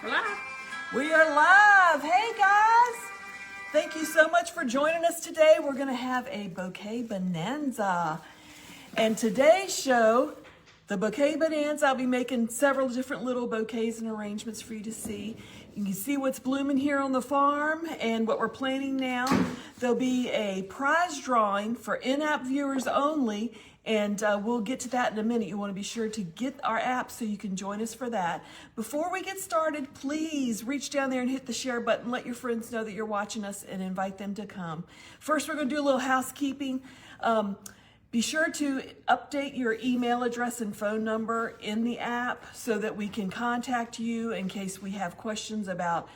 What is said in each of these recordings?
We're live. We are live. Hey guys. Thank you so much for joining us today. We're going to have a bouquet bonanza. And today's show, the bouquet bonanza, I'll be making several different little bouquets and arrangements for you to see. You can see what's blooming here on the farm and what we're planning now. There'll be a prize drawing for in-app viewers only. And we'll get to that in a minute. You want to be sure to get our app so you can join us for that. Before we get started, please reach down there and hit the share button. Let your friends know that you're watching us and invite them to come. First, we're going to do a little housekeeping. Be sure to update your email address and phone number in the app so that we can contact you in case we have questions about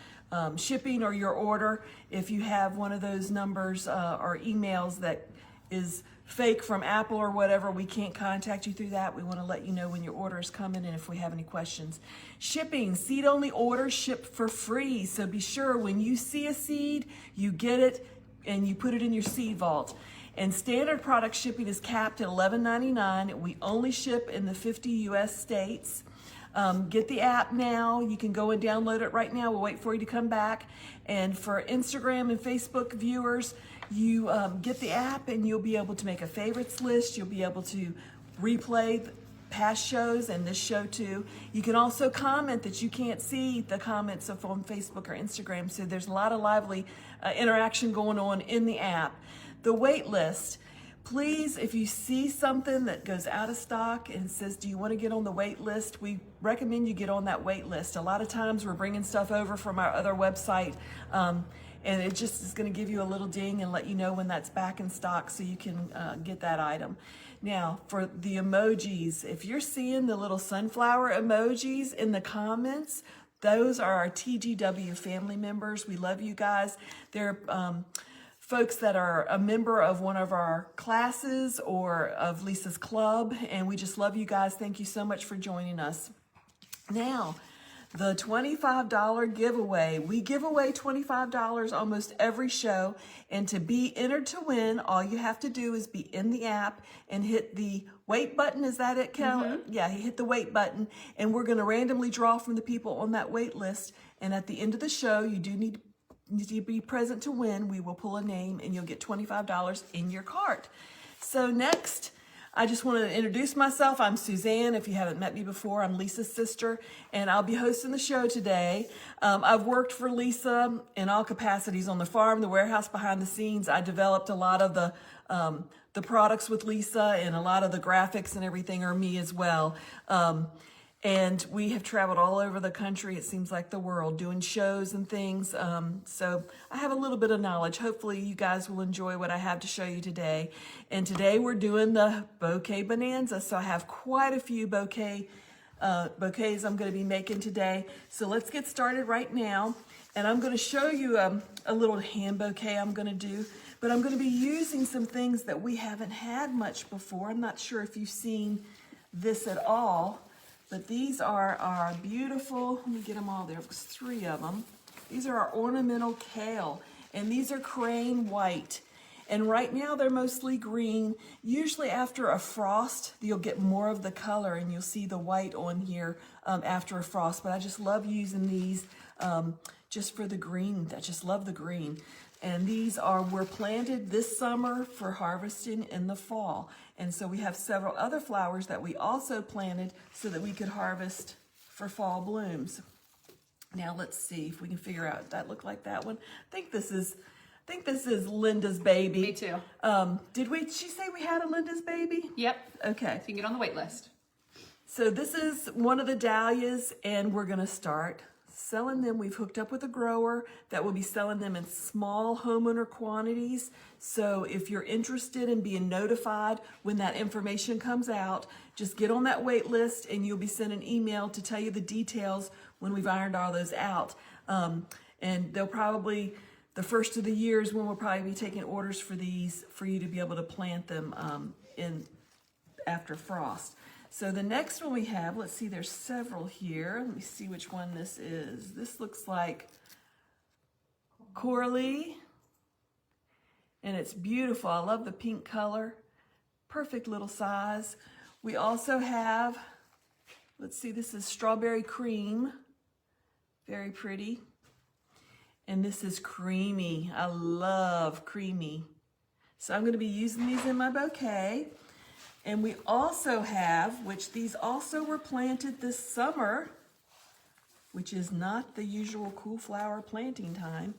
shipping or your order. If you have one of those numbers or emails that is fake from Apple or whatever, we can't contact you through that. We want to let you know when your order is coming and if we have any questions. Shipping, seed only orders ship for free. So be sure when you see a seed, you get it and you put it in your seed vault. And standard product shipping is capped at $11.99. We only ship in the 50 US states. Get the app now. You can go and download it right now. We'll wait for you to come back. And for Instagram and Facebook viewers, you get the app and you'll be able to make a favorites list. You'll be able to replay past shows and this show too. You can also comment that you can't see the comments on Facebook or Instagram. So there's a lot of lively interaction going on in the app. The wait list. Please, if you see something that goes out of stock and says, do you want to get on the wait list? We recommend you get on that wait list. A lot of times we're bringing stuff over from our other website and it just is going to give you a little ding and let you know when that's back in stock so you can get that item. Now, for the emojis, if you're seeing the little sunflower emojis in the comments, those are our TGW family members. We love you guys. They're folks that are a member of one of our classes or of Lisa's club, and we just love you guys. Thank you so much for joining us. Now, the $25 giveaway. We give away $25 almost every show, and to be entered to win, all you have to do is be in the app and hit the wait button. Is that it, Cal? Mm-hmm. Yeah, hit the wait button, and we're going to randomly draw from the people on that wait list, and at the end of the show, you do need to be present to win. We will pull a name and you'll get $25 in your cart. So next, I just want to introduce myself. I'm Suzanne. If you haven't met me before, I'm Lisa's sister, and I'll be hosting the show today. I've worked for Lisa in all capacities on the farm, the warehouse, behind the scenes. I developed a lot of the products with Lisa, and a lot of the graphics and everything are me as well. And we have traveled all over the country, it seems like the world, doing shows and things. So I have a little bit of knowledge. Hopefully you guys will enjoy what I have to show you today. And today we're doing the bouquet bonanza. So I have quite a few bouquets I'm going to be making today. So let's get started right now. And I'm going to show you a little hand bouquet I'm going to do. But I'm going to be using some things that we haven't had much before. I'm not sure if you've seen this at all. But these are our beautiful, let me get them all, there's 3 of them. These are our ornamental kale, and these are crane white. And right now they're mostly green. Usually after a frost, you'll get more of the color and you'll see the white on here after a frost. But I just love using these just for the green. I just love the green. And these were planted this summer for harvesting in the fall. And so we have several other flowers that we also planted so that we could harvest for fall blooms. Now let's see if we can figure out, that look like that one? I think this is Linda's baby. Me too. Did she say we had a Linda's baby? Yep. Okay. So you can get on the wait list. So this is one of the dahlias, and we're gonna start selling them. We've hooked up with a grower that will be selling them in small homeowner quantities. So if you're interested in being notified when that information comes out, just get on that wait list and you'll be sent an email to tell you the details when we've ironed all those out. And they'll probably, the first of the year is when we'll probably be taking orders for these for you to be able to plant them in after frost. So the next one we have, let's see, there's several here. Let me see which one this is. This looks like Coralie, and it's beautiful. I love the pink color. Perfect little size. We also have, let's see, this is Strawberry Cream. Very pretty. And this is creamy. I love creamy. So I'm going to be using these in my bouquet. And we also have, which these also were planted this summer, which is not the usual cool flower planting time,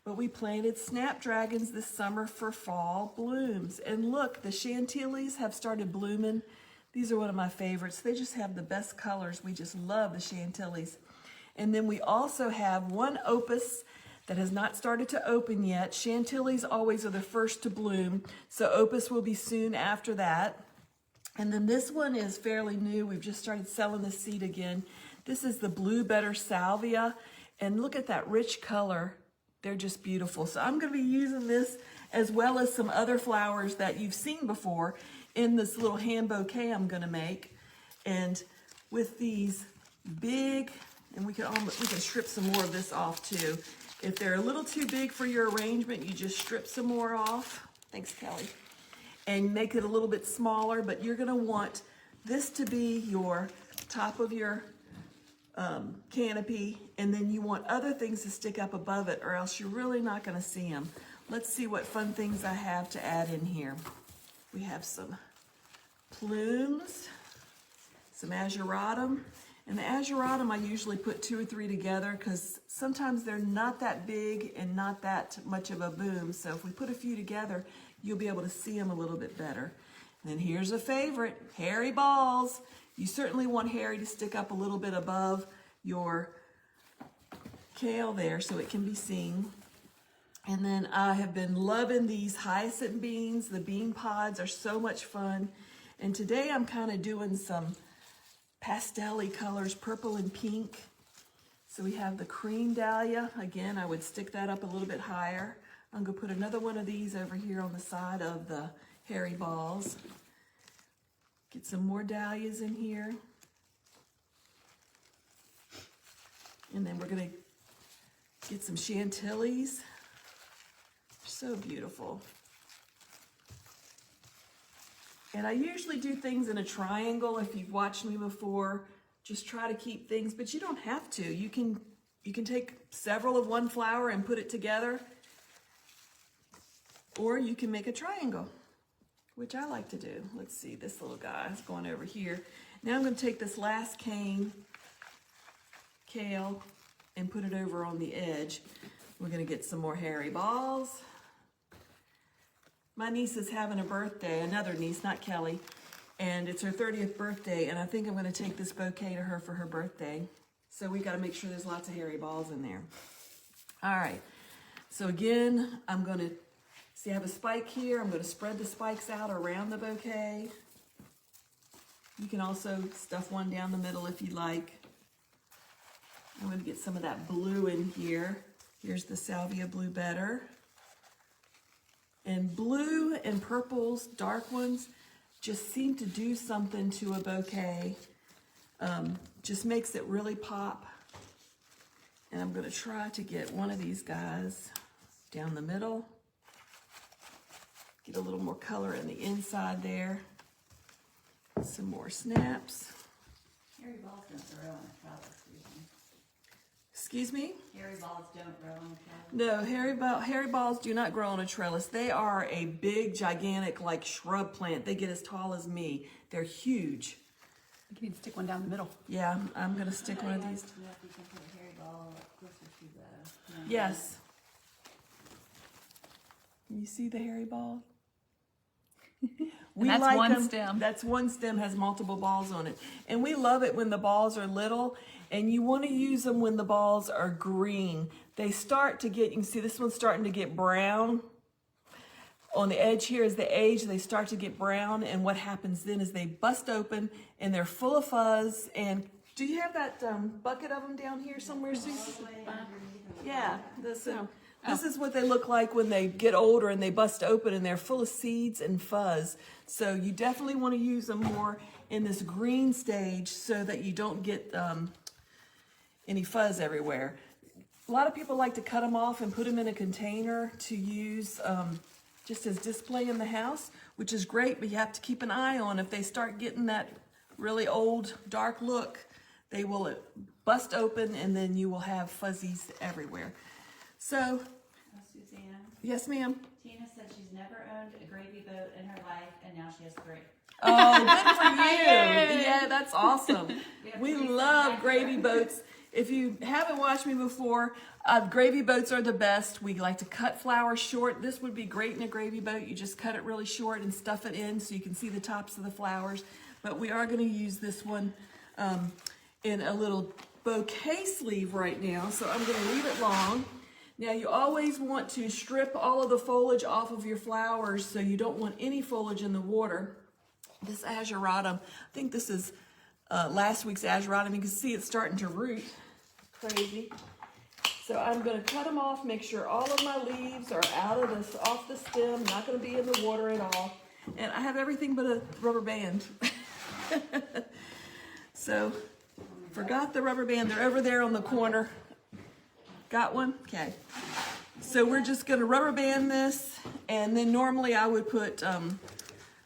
but we planted snapdragons this summer for fall blooms. And look, the chantillies have started blooming. These are one of my favorites. They just have the best colors. We just love the chantillies. And then we also have one opus that has not started to open yet. Chantillies always are the first to bloom, so opus will be soon after that. And then this one is fairly new. We've just started selling the seed again. This is the Blue Better Salvia, and look at that rich color. They're just beautiful. So I'm going to be using this as well as some other flowers that you've seen before in this little hand bouquet I'm going to make. And with these big, and we can strip some more of this off too. If they're a little too big for your arrangement, you just strip some more off. Thanks, Kelly. And make it a little bit smaller, but you're going to want this to be your top of your canopy, and then you want other things to stick up above it, or else you're really not going to see them. Let's see what fun things I have to add in here. We have some plumes, some azuratum, and the azuratum I usually put 2 or 3 together because sometimes they're not that big and not that much of a boom. So if we put a few together, you'll be able to see them a little bit better. And then here's a favorite, hairy balls. You certainly want hairy to stick up a little bit above your kale there so it can be seen. And then I have been loving these hyacinth beans. The bean pods are so much fun. And today I'm kind of doing some pastel-y colors, purple and pink. So we have the cream dahlia. Again, I would stick that up a little bit higher. I'm going to put another one of these over here on the side of the hairy balls. Get some more dahlias in here. And then we're going to get some chantillies. So beautiful. And I usually do things in a triangle. If you've watched me before, just try to keep things, but you don't have to. You can take several of one flower and put it together, or you can make a triangle, which I like to do. Let's see, this little guy is going over here. Now I'm going to take this last cane, kale, and put it over on the edge. We're going to get some more hairy balls. My niece is having a birthday, another niece, not Kelly, and it's her 30th birthday, and I think I'm going to take this bouquet to her for her birthday. So we got to make sure there's lots of hairy balls in there. All right, so again, I'm going to, see I have a spike here. I'm going to spread the spikes out around the bouquet. You can also stuff one down the middle if you like. I'm going to get some of that blue in here. Here's the Salvia Blue Better. And blue and purples, dark ones, just seem to do something to a bouquet. Just makes it really pop. And I'm going to try to get one of these guys down the middle. Get a little more color in the inside there. Some more snaps. Hairy balls don't grow on a trellis, usually. Excuse me? Hairy balls don't grow on a trellis. No, hairy balls do not grow on a trellis. They are a big, gigantic, like shrub plant. They get as tall as me. They're huge. You can stick one down the middle. Yeah, I'm going to stick one of these. You can put a hairy ball closer to the... Yes. Can you see the hairy ball? We that's like one them. stem. That's one stem, has multiple balls on it. And we love it when the balls are little, and you want to use them when the balls are green. They start to get, you can see this one's starting to get brown. On the edge here is the age, they start to get brown, and what happens then is they bust open, and they're full of fuzz. And do you have that bucket of them down here somewhere, Susie? Yeah, this is what they look like when they get older and they bust open, and they're full of seeds and fuzz. So you definitely want to use them more in this green stage so that you don't get any fuzz everywhere. A lot of people like to cut them off and put them in a container to use just as display in the house, which is great, but you have to keep an eye on if they start getting that really old, dark look, they will bust open and then you will have fuzzies everywhere. So, Suzanne, yes ma'am. Tina said she's never owned a gravy boat in her life, and now she has 3. Oh, good for you. Yeah, that's awesome. We three love back gravy there. boats. If you haven't watched me before, gravy boats are the best. We like to cut flour short. This would be great in a gravy boat. You just cut it really short and stuff it in so you can see the tops of the flowers. But we are going to use this one in a little bouquet sleeve right now. So I'm going to leave it long. Now you always want to strip all of the foliage off of your flowers, so you don't want any foliage in the water. This ageratum, I think this is last week's ageratum. You can see it's starting to root. Crazy. So I'm going to cut them off, make sure all of my leaves are off the stem, not going to be in the water at all. And I have everything but a rubber band. So, forgot the rubber band. They're over there on the corner. Got one? Okay. So we're just going to rubber band this, and then normally I would put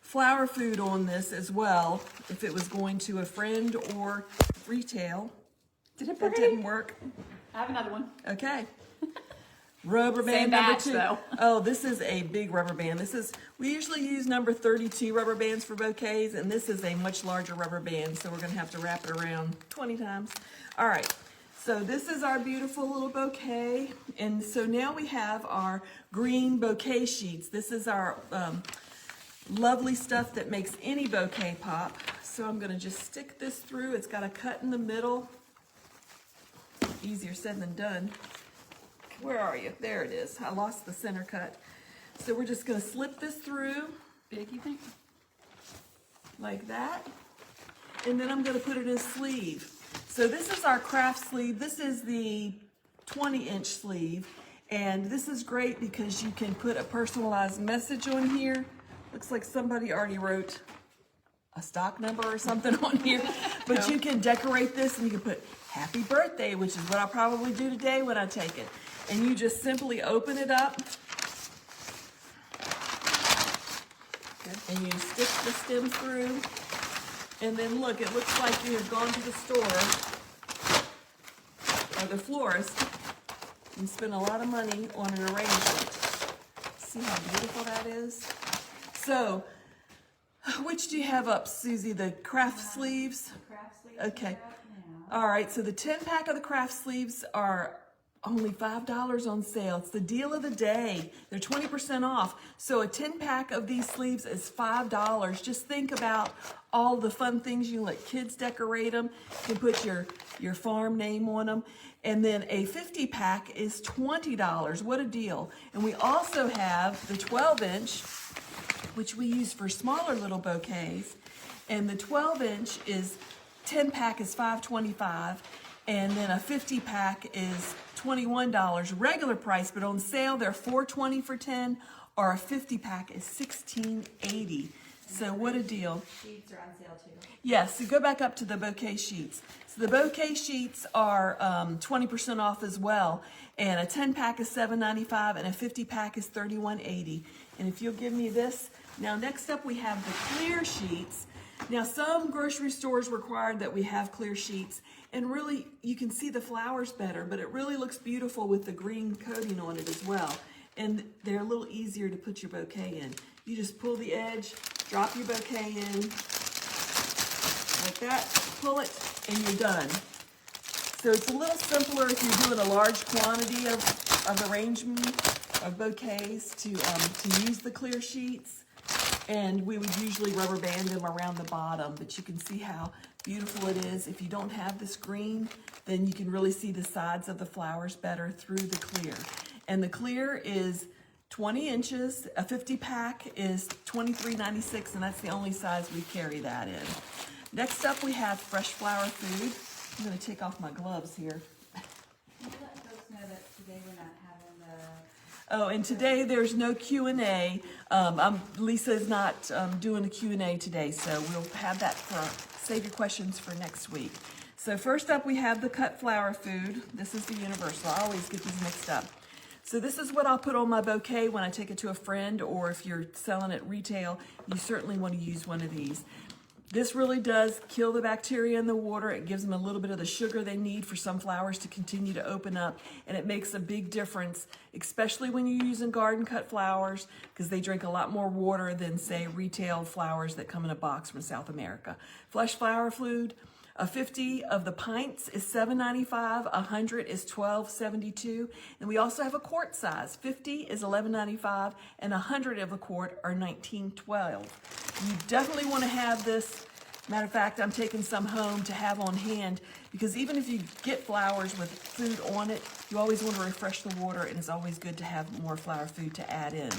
flower food on this as well if it was going to a friend or retail. Did it That break? didn't work. I have another one. Okay. Rubber band Same number batch, 2. though. Oh, this is a big rubber band. We usually use number 32 rubber bands for bouquets, and this is a much larger rubber band, so we're going to have to wrap it around 20 times. All right. So this is our beautiful little bouquet, and so now we have our green bouquet sheets. This is our lovely stuff that makes any bouquet pop. So I'm going to just stick this through. It's got a cut in the middle. Easier said than done. Where are you? There it is. I lost the center cut. So we're just going to slip this through Big, you think? like that, and then I'm going to put it in a sleeve. So this is our craft sleeve. This is the 20-inch sleeve, and this is great because you can put a personalized message on here. Looks like somebody already wrote a stock number or something on here, but you can decorate this and you can put happy birthday, which is what I'll probably do today when I take it. And you just simply open it up and you stick the stem through. And then look, it looks like you have gone to the store or the florist and spent a lot of money on an arrangement. See how beautiful that is? So, which do you have up, Susie? The craft sleeves? The craft sleeves Okay. are out now. All right, so the 10-pack of the craft sleeves are only $5 on sale. It's the deal of the day. They're 20% off. So a 10-pack of these sleeves is $5. Just think about all the fun things. You can let kids decorate them. You can put your farm name on them. And then a 50-pack is $20. What a deal. And we also have the 12-inch, which we use for smaller little bouquets. And the 12-inch is 10-pack is $5.25, and then a 50-pack is $21 regular price, but on sale they're $4.20 for 10, or a 50-pack is $16.80. So what a deal. Sheets are on sale too. Yes, so go back up to the bouquet sheets. So the bouquet sheets are 20% off as well, and a 10-pack is $7.95, and a 50-pack is $31.80. And if you'll give me this, now next up we have the clear sheets. Now some grocery stores require that we have clear sheets, and really you can see the flowers better, but it really looks beautiful with the green coating on it as well. And they're a little easier to put your bouquet in. You just pull the edge, drop your bouquet in, like that, pull it, and you're done. So it's a little simpler if you're doing a large quantity of arrangement of bouquets to use the clear sheets. And we would usually rubber band them around the bottom, but you can see how beautiful it is. If you don't have this green, then you can really see the sides of the flowers better through the clear. And the clear is 20 inches. A 50-pack is $23.96, and that's the only size we carry that in. Next up, we have fresh flower food. I'm going to take off my gloves here. Can you let folks know that today we're not having the... Oh, and today there's no Q&A. Lisa is not doing a Q&A today, so we'll have that save your questions for next week. So first up, we have the cut flower food. This is the universal. I always get these mixed up. So this is what I'll put on my bouquet when I take it to a friend, or if you're selling at retail, you certainly want to use one of these. This really does kill the bacteria in the water. It gives them a little bit of the sugar they need for some flowers to continue to open up, and it makes a big difference, especially when you're using garden cut flowers, because they drink a lot more water than, say, retail flowers that come in a box from South America. Flesh flower food, 50 of the pints is $7.95, 100 is $12.72, and we also have a quart size. 50 is $11.95, and 100 of a quart are $19.12. You definitely want to have this. Matter of fact, I'm taking some home to have on hand, because even if you get flowers with food on it, you always want to refresh the water, and it's always good to have more flower food to add in.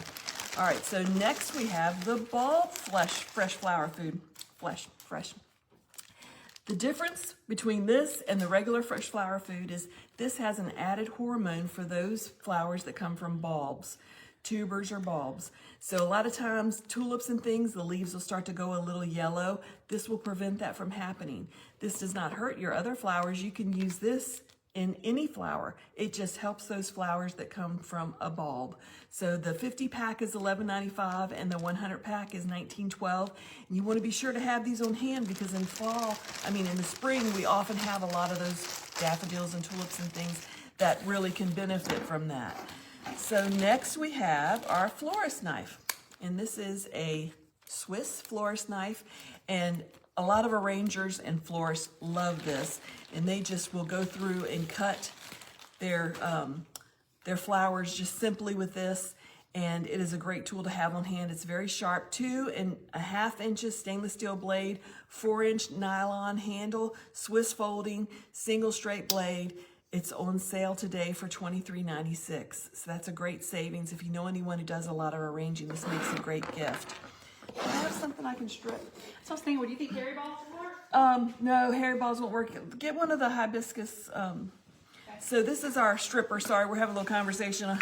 All right, so next we have the bulb fresh flower food. Fresh. The difference between this and the regular fresh flower food is this has an added hormone for those flowers that come from bulbs, tubers or bulbs. So a lot of times tulips and things, the leaves will start to go a little yellow. This will prevent that from happening. This does not hurt your other flowers. You can use this in any flower. It just helps those flowers that come from a bulb. So the 50 pack is $11.95 and the 100 pack is $19.12. And you want to be sure to have these on hand, because in the spring, we often have a lot of those daffodils and tulips and things that really can benefit from that. So next we have our florist knife. And this is a Swiss florist knife, and a lot of arrangers and florists love this, and they just will go through and cut their flowers just simply with this, and it is a great tool to have on hand. It's very sharp, 2.5 inches stainless steel blade, 4-inch nylon handle, Swiss folding, single straight blade. It's on sale today for $23.96, so that's a great savings. If you know anyone who does a lot of arranging, this makes a great gift. Do I have something I can strip? So I was thinking, what do you think hairy balls would work? No, hairy balls won't work. Get one of the hibiscus. So this is our stripper. Sorry, we're having a little conversation.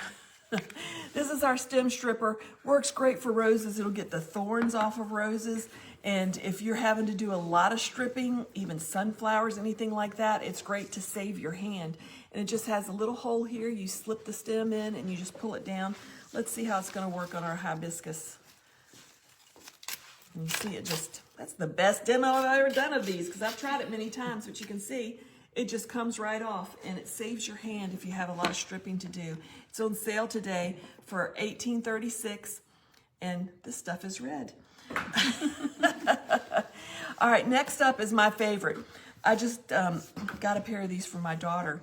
This is our stem stripper. Works great for roses. It'll get the thorns off of roses. And if you're having to do a lot of stripping, even sunflowers, anything like that, it's great to save your hand. And it just has a little hole here. You slip the stem in and you just pull it down. Let's see how it's going to work on our hibiscus. And you see that's the best demo I've ever done of these, because I've tried it many times, but you can see it just comes right off, and it saves your hand if you have a lot of stripping to do. It's on sale today for $18.36, and this stuff is red. All right, next up is my favorite. I just got a pair of these for my daughter,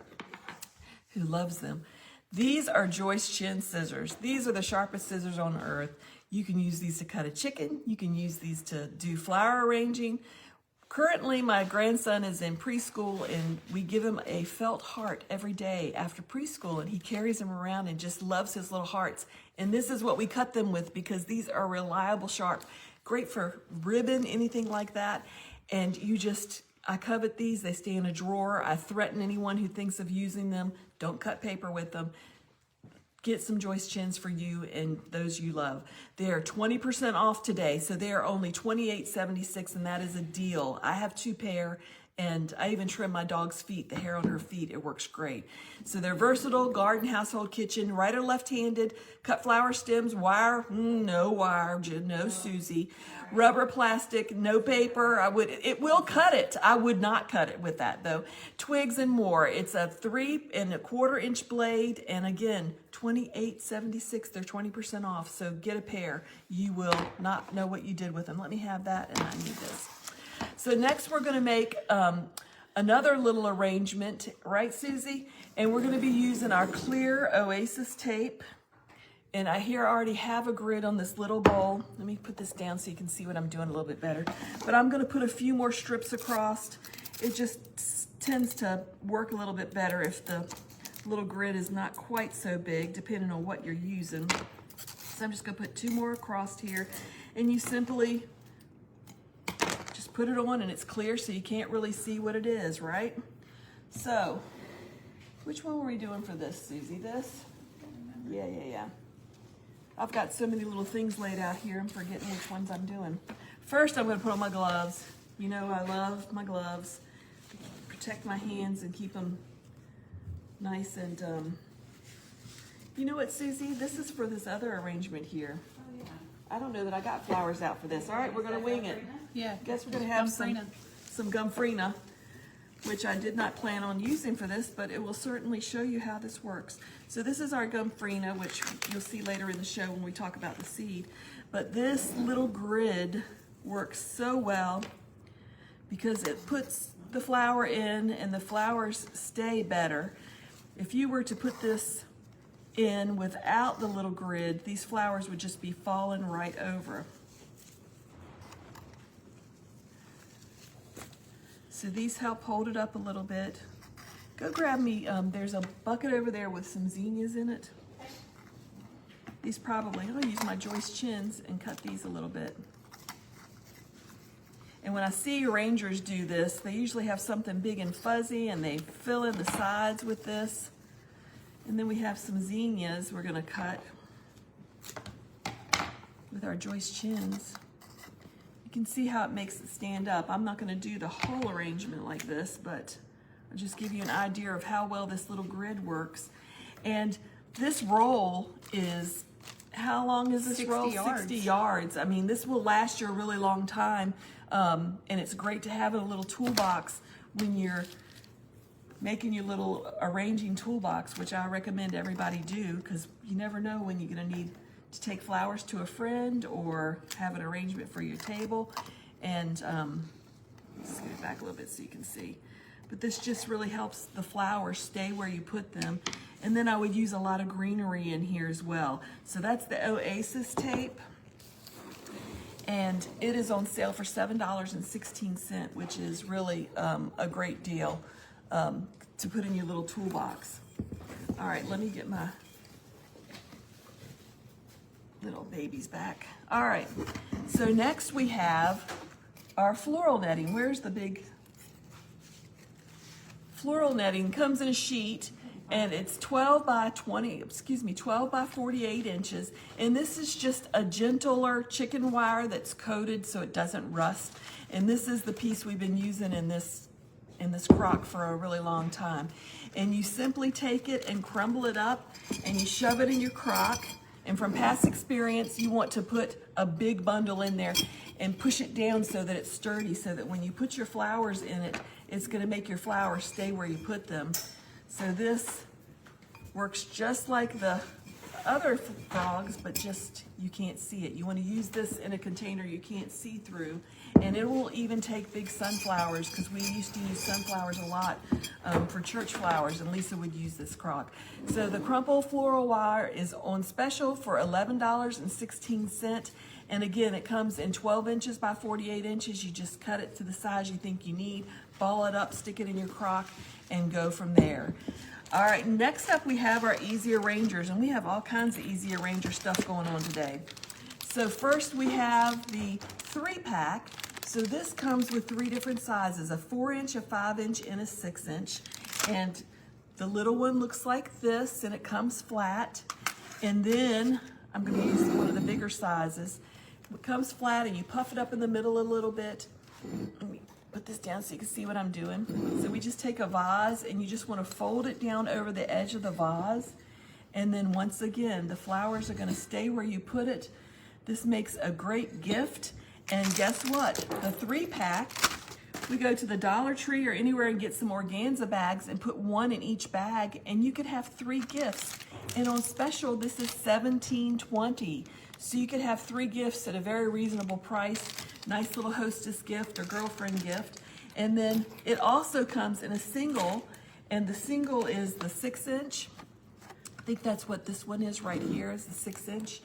who loves them. These are Joyce Chin scissors. These are the sharpest scissors on earth. You can use these to cut a chicken. You can use these to do flower arranging. Currently, my grandson is in preschool, and we give him a felt heart every day after preschool, and he carries them around and just loves his little hearts. And this is what we cut them with, because these are reliable, sharp, great for ribbon, anything like that. And I covet these. They stay in a drawer. I threaten anyone who thinks of using them, don't cut paper with them. Get some Joyce Chins for you and those you love. They are 20% off today, so they are only $28.76, and that is a deal. I have 2 pair, and I even trim my dog's feet, the hair on her feet. It works great. So they're versatile, garden, household, kitchen, right or left-handed, cut flower stems, wire, no wire, no Susie, rubber, plastic, no paper. It will cut it. I would not cut it with that though. Twigs and more. It's a 3.25 inch blade, and again, $28.76. They're 20% off, so get a pair. You will not know what you did with them. Let me have that, and I need this. So next we're going to make another little arrangement, right, Susie? And we're going to be using our clear Oasis tape. And I already have a grid on this little bowl. Let me put this down so you can see what I'm doing a little bit better. But I'm going to put a few more strips across. It just tends to work a little bit better if the little grid is not quite so big, depending on what you're using. So I'm just going to put 2 more across here. And you simply just put it on, and it's clear, so you can't really see what it is, right? So, which one were we doing for this, Susie? This? Yeah. I've got so many little things laid out here, I'm forgetting which ones I'm doing. First, I'm going to put on my gloves. You know I love my gloves. Protect my hands and keep them nice and, you know what, Susie? This is for this other arrangement here. Oh, yeah. I don't know that I got flowers out for this. All right, we're going to wing it. Yeah. Guess we're gonna have Gumfrina. some gumfrina, which I did not plan on using for this, but it will certainly show you how this works. So this is our gumfrina, which you'll see later in the show when we talk about the seed. But this little grid works so well because it puts the flower in and the flowers stay better. If you were to put this in without the little grid, these flowers would just be falling right over. So these help hold it up a little bit. Go grab me, there's a bucket over there with some zinnias in it. These probably, I'll use my Joyce chins and cut these a little bit. And when I see arrangers do this, they usually have something big and fuzzy and they fill in the sides with this. And then we have some zinnias we're gonna cut with our Joyce chins. You can see how it makes it stand up. I'm not gonna do the whole arrangement like this, but I'll just give you an idea of how well this little grid works. And this roll is, how long is this 60 roll? yards. 60 yards. I mean, this will last you a really long time. And it's great to have in a little toolbox when you're making your little arranging toolbox, which I recommend everybody do, because you never know when you're gonna need to take flowers to a friend or have an arrangement for your table. And let's get it back a little bit so you can see. But this just really helps the flowers stay where you put them. And then I would use a lot of greenery in here as well. So that's the Oasis tape. And it is on sale for $7.16, which is really a great deal to put in your little toolbox. All right, let me get my little babies back. All right, so next we have our floral netting. Where's the big floral netting? Comes in a sheet. And it's 12 by 48 inches. And this is just a gentler chicken wire that's coated so it doesn't rust. And this is the piece we've been using in this crock for a really long time. And you simply take it and crumble it up and you shove it in your crock. And from past experience, you want to put a big bundle in there and push it down so that it's sturdy, so that when you put your flowers in it, it's gonna make your flowers stay where you put them. So this works just like the other frogs, but just you can't see it. You want to use this in a container you can't see through, and it will even take big sunflowers, because we used to use sunflowers a lot for church flowers, and Lisa would use this crock. So the crumple floral wire is on special for $11.16. And again, it comes in 12 inches by 48 inches. You just cut it to the size you think you need, ball it up, stick it in your crock, and go from there. All right, next up we have our easy arrangers, and we have all kinds of easy arranger stuff going on today. So first we have the 3-pack. So this comes with 3 different sizes, a 4-inch, a 5-inch, and a 6-inch. And the little one looks like this, and it comes flat. And then I'm gonna use one of the bigger sizes. It comes flat and you puff it up in the middle a little bit. Let me put this down so you can see what I'm doing. So we just take a vase and you just want to fold it down over the edge of the vase. And then once again, the flowers are going to stay where you put it. This makes a great gift. And guess what? The 3-pack, we go to the Dollar Tree or anywhere and get some organza bags and put 1 in each bag, and you could have 3 gifts. And on special, this is $17.20. So you could have 3 gifts at a very reasonable price. Nice little hostess gift or girlfriend gift. And then it also comes in a single, and the single is the 6-inch. I think that's what this one is right here, is the 6-inch.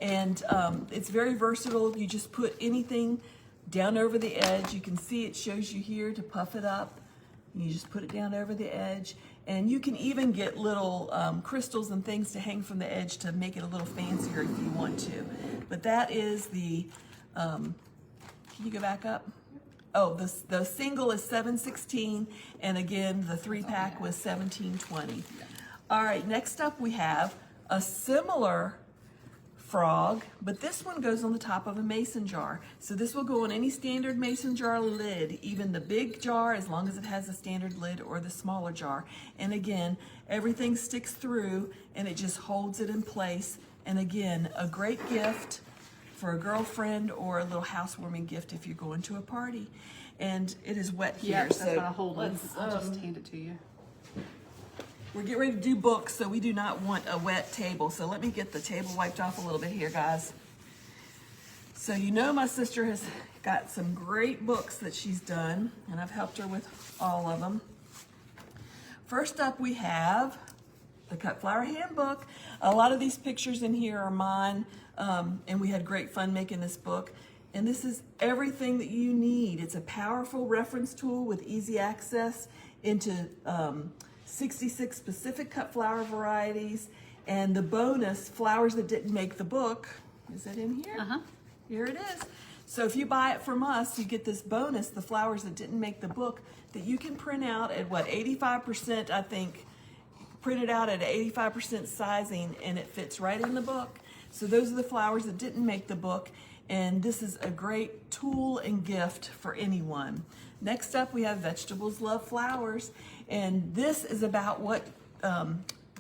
And it's very versatile. You just put anything down over the edge. You can see it shows you here to puff it up. You just put it down over the edge. And you can even get little crystals and things to hang from the edge to make it a little fancier if you want to. But that is the, can you go back up? Oh, the single is $7.16, and again, the 3-pack was $17.20. All right, next up we have a similar frog, but this one goes on the top of a mason jar. So this will go on any standard mason jar lid, even the big jar, as long as it has a standard lid, or the smaller jar. And again, everything sticks through and it just holds it in place. And again, a great gift for a girlfriend or a little housewarming gift if you're going to a party. And it is wet here, That's so got a hold on. let's, I'll just hand it to you. we're getting ready to do books, so we do not want a wet table. So let me get the table wiped off a little bit here, guys. So you know my sister has got some great books that she's done, and I've helped her with all of them. First up, we have the Cut Flower Handbook. A lot of these pictures in here are mine, and we had great fun making this book. And this is everything that you need. It's a powerful reference tool with easy access into 66 specific cut flower varieties. And the bonus, flowers that didn't make the book, is it in here? Uh-huh. Here it is. So if you buy it from us, you get this bonus, the flowers that didn't make the book, that you can print out at 85%, I think, print it out at 85% sizing, and it fits right in the book. So those are the flowers that didn't make the book, and this is a great tool and gift for anyone. Next up, we have Vegetables Love Flowers, and this is about what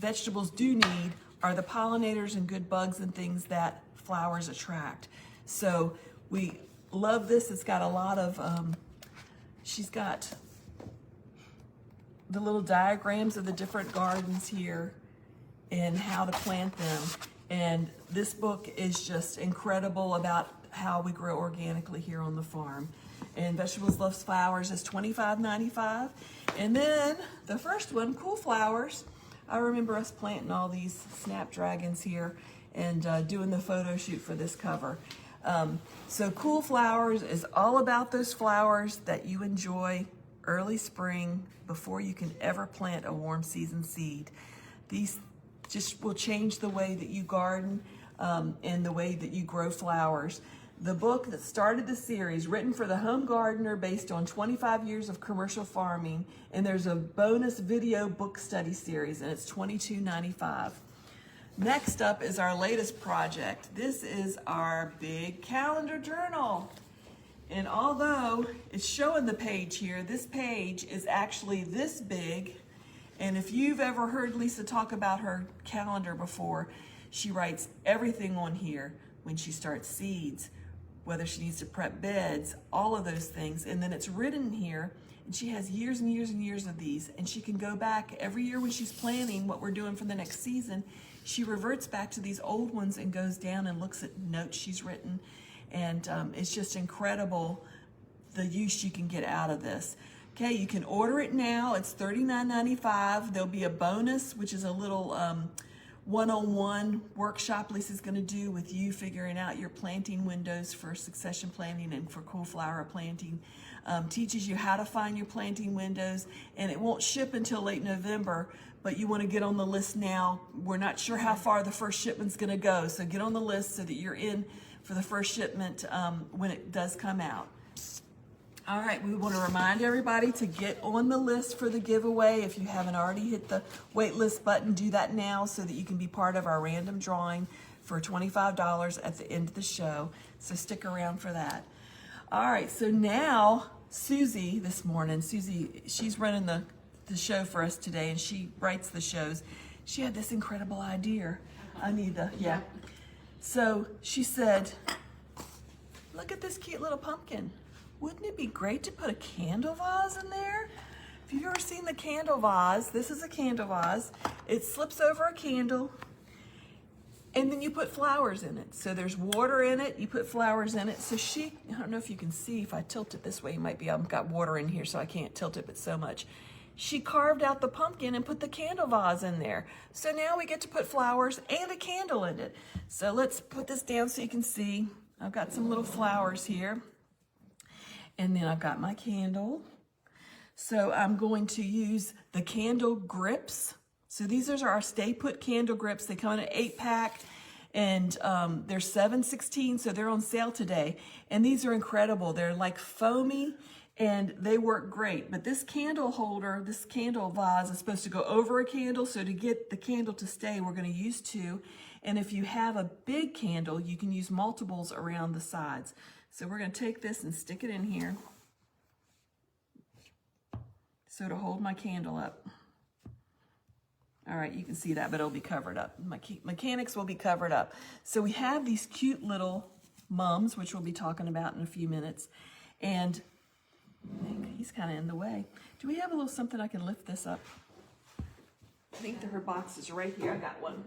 vegetables do need are the pollinators and good bugs and things that flowers attract. So we love this. It's got a lot of, she's got the little diagrams of the different gardens here and how to plant them. And this book is just incredible about how we grow organically here on the farm. And Vegetables Love Flowers is $25.95. And then the first one, Cool Flowers. I remember us planting all these snapdragons here and doing the photo shoot for this cover. So Cool Flowers is all about those flowers that you enjoy early spring before you can ever plant a warm season seed. These just will change the way that you garden and the way that you grow flowers. The book that started the series, written for the home gardener based on 25 years of commercial farming, and there's a bonus video book study series, and it's $22.95. Next up is our latest project. This is our big calendar journal. And although it's showing the page here, this page is actually this big. And if you've ever heard Lisa talk about her calendar before, she writes everything on here when she starts seeds, whether she needs to prep beds, all of those things. And then it's written here, and she has years and years and years of these, and she can go back every year when she's planning what we're doing for the next season. She reverts back to these old ones and goes down and looks at notes she's written. And it's just incredible the use you can get out of this. Okay, you can order it now. It's $39.95. There'll be a bonus, which is a little one-on-one workshop Lisa's going to do with you figuring out your planting windows for succession planting and for cool flower planting. Teaches you how to find your planting windows, and it won't ship until late November, but you want to get on the list now. We're not sure how far the first shipment's going to go, so get on the list so that you're in for the first shipment when it does come out. All right, we want to remind everybody to get on the list for the giveaway. If you haven't already hit the wait list button, do that now so that you can be part of our random drawing for $25 at the end of the show. So stick around for that. All right, so now Susie this morning, she's running the show for us today, and she writes the shows. She had this incredible idea. Yeah. So she said, look at this cute little pumpkin. Wouldn't it be great to put a candle vase in there? If you've ever seen the candle vase, this is a candle vase. It slips over a candle, and then you put flowers in it. So there's water in it, you put flowers in it. So I don't know if you can see, if I tilt it this way, I've got water in here so I can't tilt it but so much. She carved out the pumpkin and put the candle vase in there. So now we get to put flowers and a candle in it. So let's put this down so you can see. I've got some little flowers here. And then I've got my candle. So I'm going to use the candle grips. So these are our Stay Put candle grips. They come in an 8-pack, and they're $7.16, so they're on sale today. And these are incredible. They're like foamy, and they work great. But this candle holder, this candle vase is supposed to go over a candle. So to get the candle to stay, we're going to use 2. And if you have a big candle, you can use multiples around the sides. So we're going to take this and stick it in here so to hold my candle up. All right, you can see that, but it'll be covered up. My mechanics will be covered up. So we have these cute little mums, which we'll be talking about in a few minutes. And he's kind of in the way. Do we have a little something I can lift this up? I think her box is right here. I got one.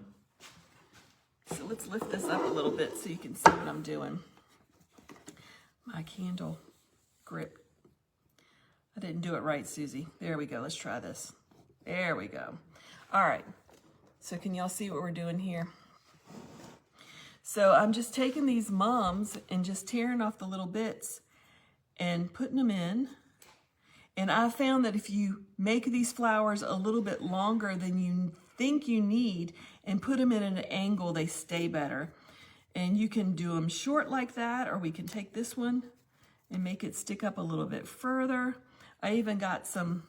So let's lift this up a little bit so you can see what I'm doing. My candle grip. I didn't do it right, Susie. There we go. Let's try this. There we go. All right. So can y'all see what we're doing here? So I'm just taking these mums and just tearing off the little bits and putting them in. And I found that if you make these flowers a little bit longer than you think you need and put them in an angle, they stay better. And you can do them short like that, or we can take this one and make it stick up a little bit further. I even got some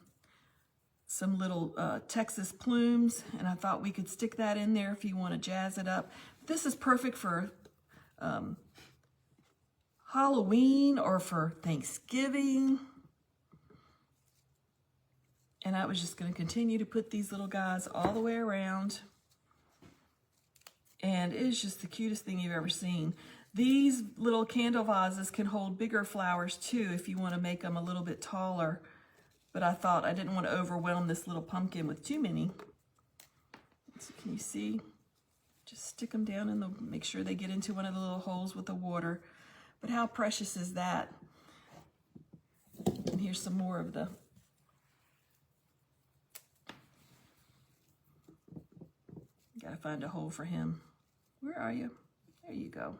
little Texas plumes, and I thought we could stick that in there if you want to jazz it up. This is perfect for Halloween or for Thanksgiving. And I was just going to continue to put these little guys all the way around. And it is just the cutest thing you've ever seen. These little candle vases can hold bigger flowers too if you want to make them a little bit taller. But I thought I didn't want to overwhelm this little pumpkin with too many. So can you see? Just stick them down in make sure they get into one of the little holes with the water. But how precious is that? And here's some more of the gotta find a hole for him. Where are you? There you go.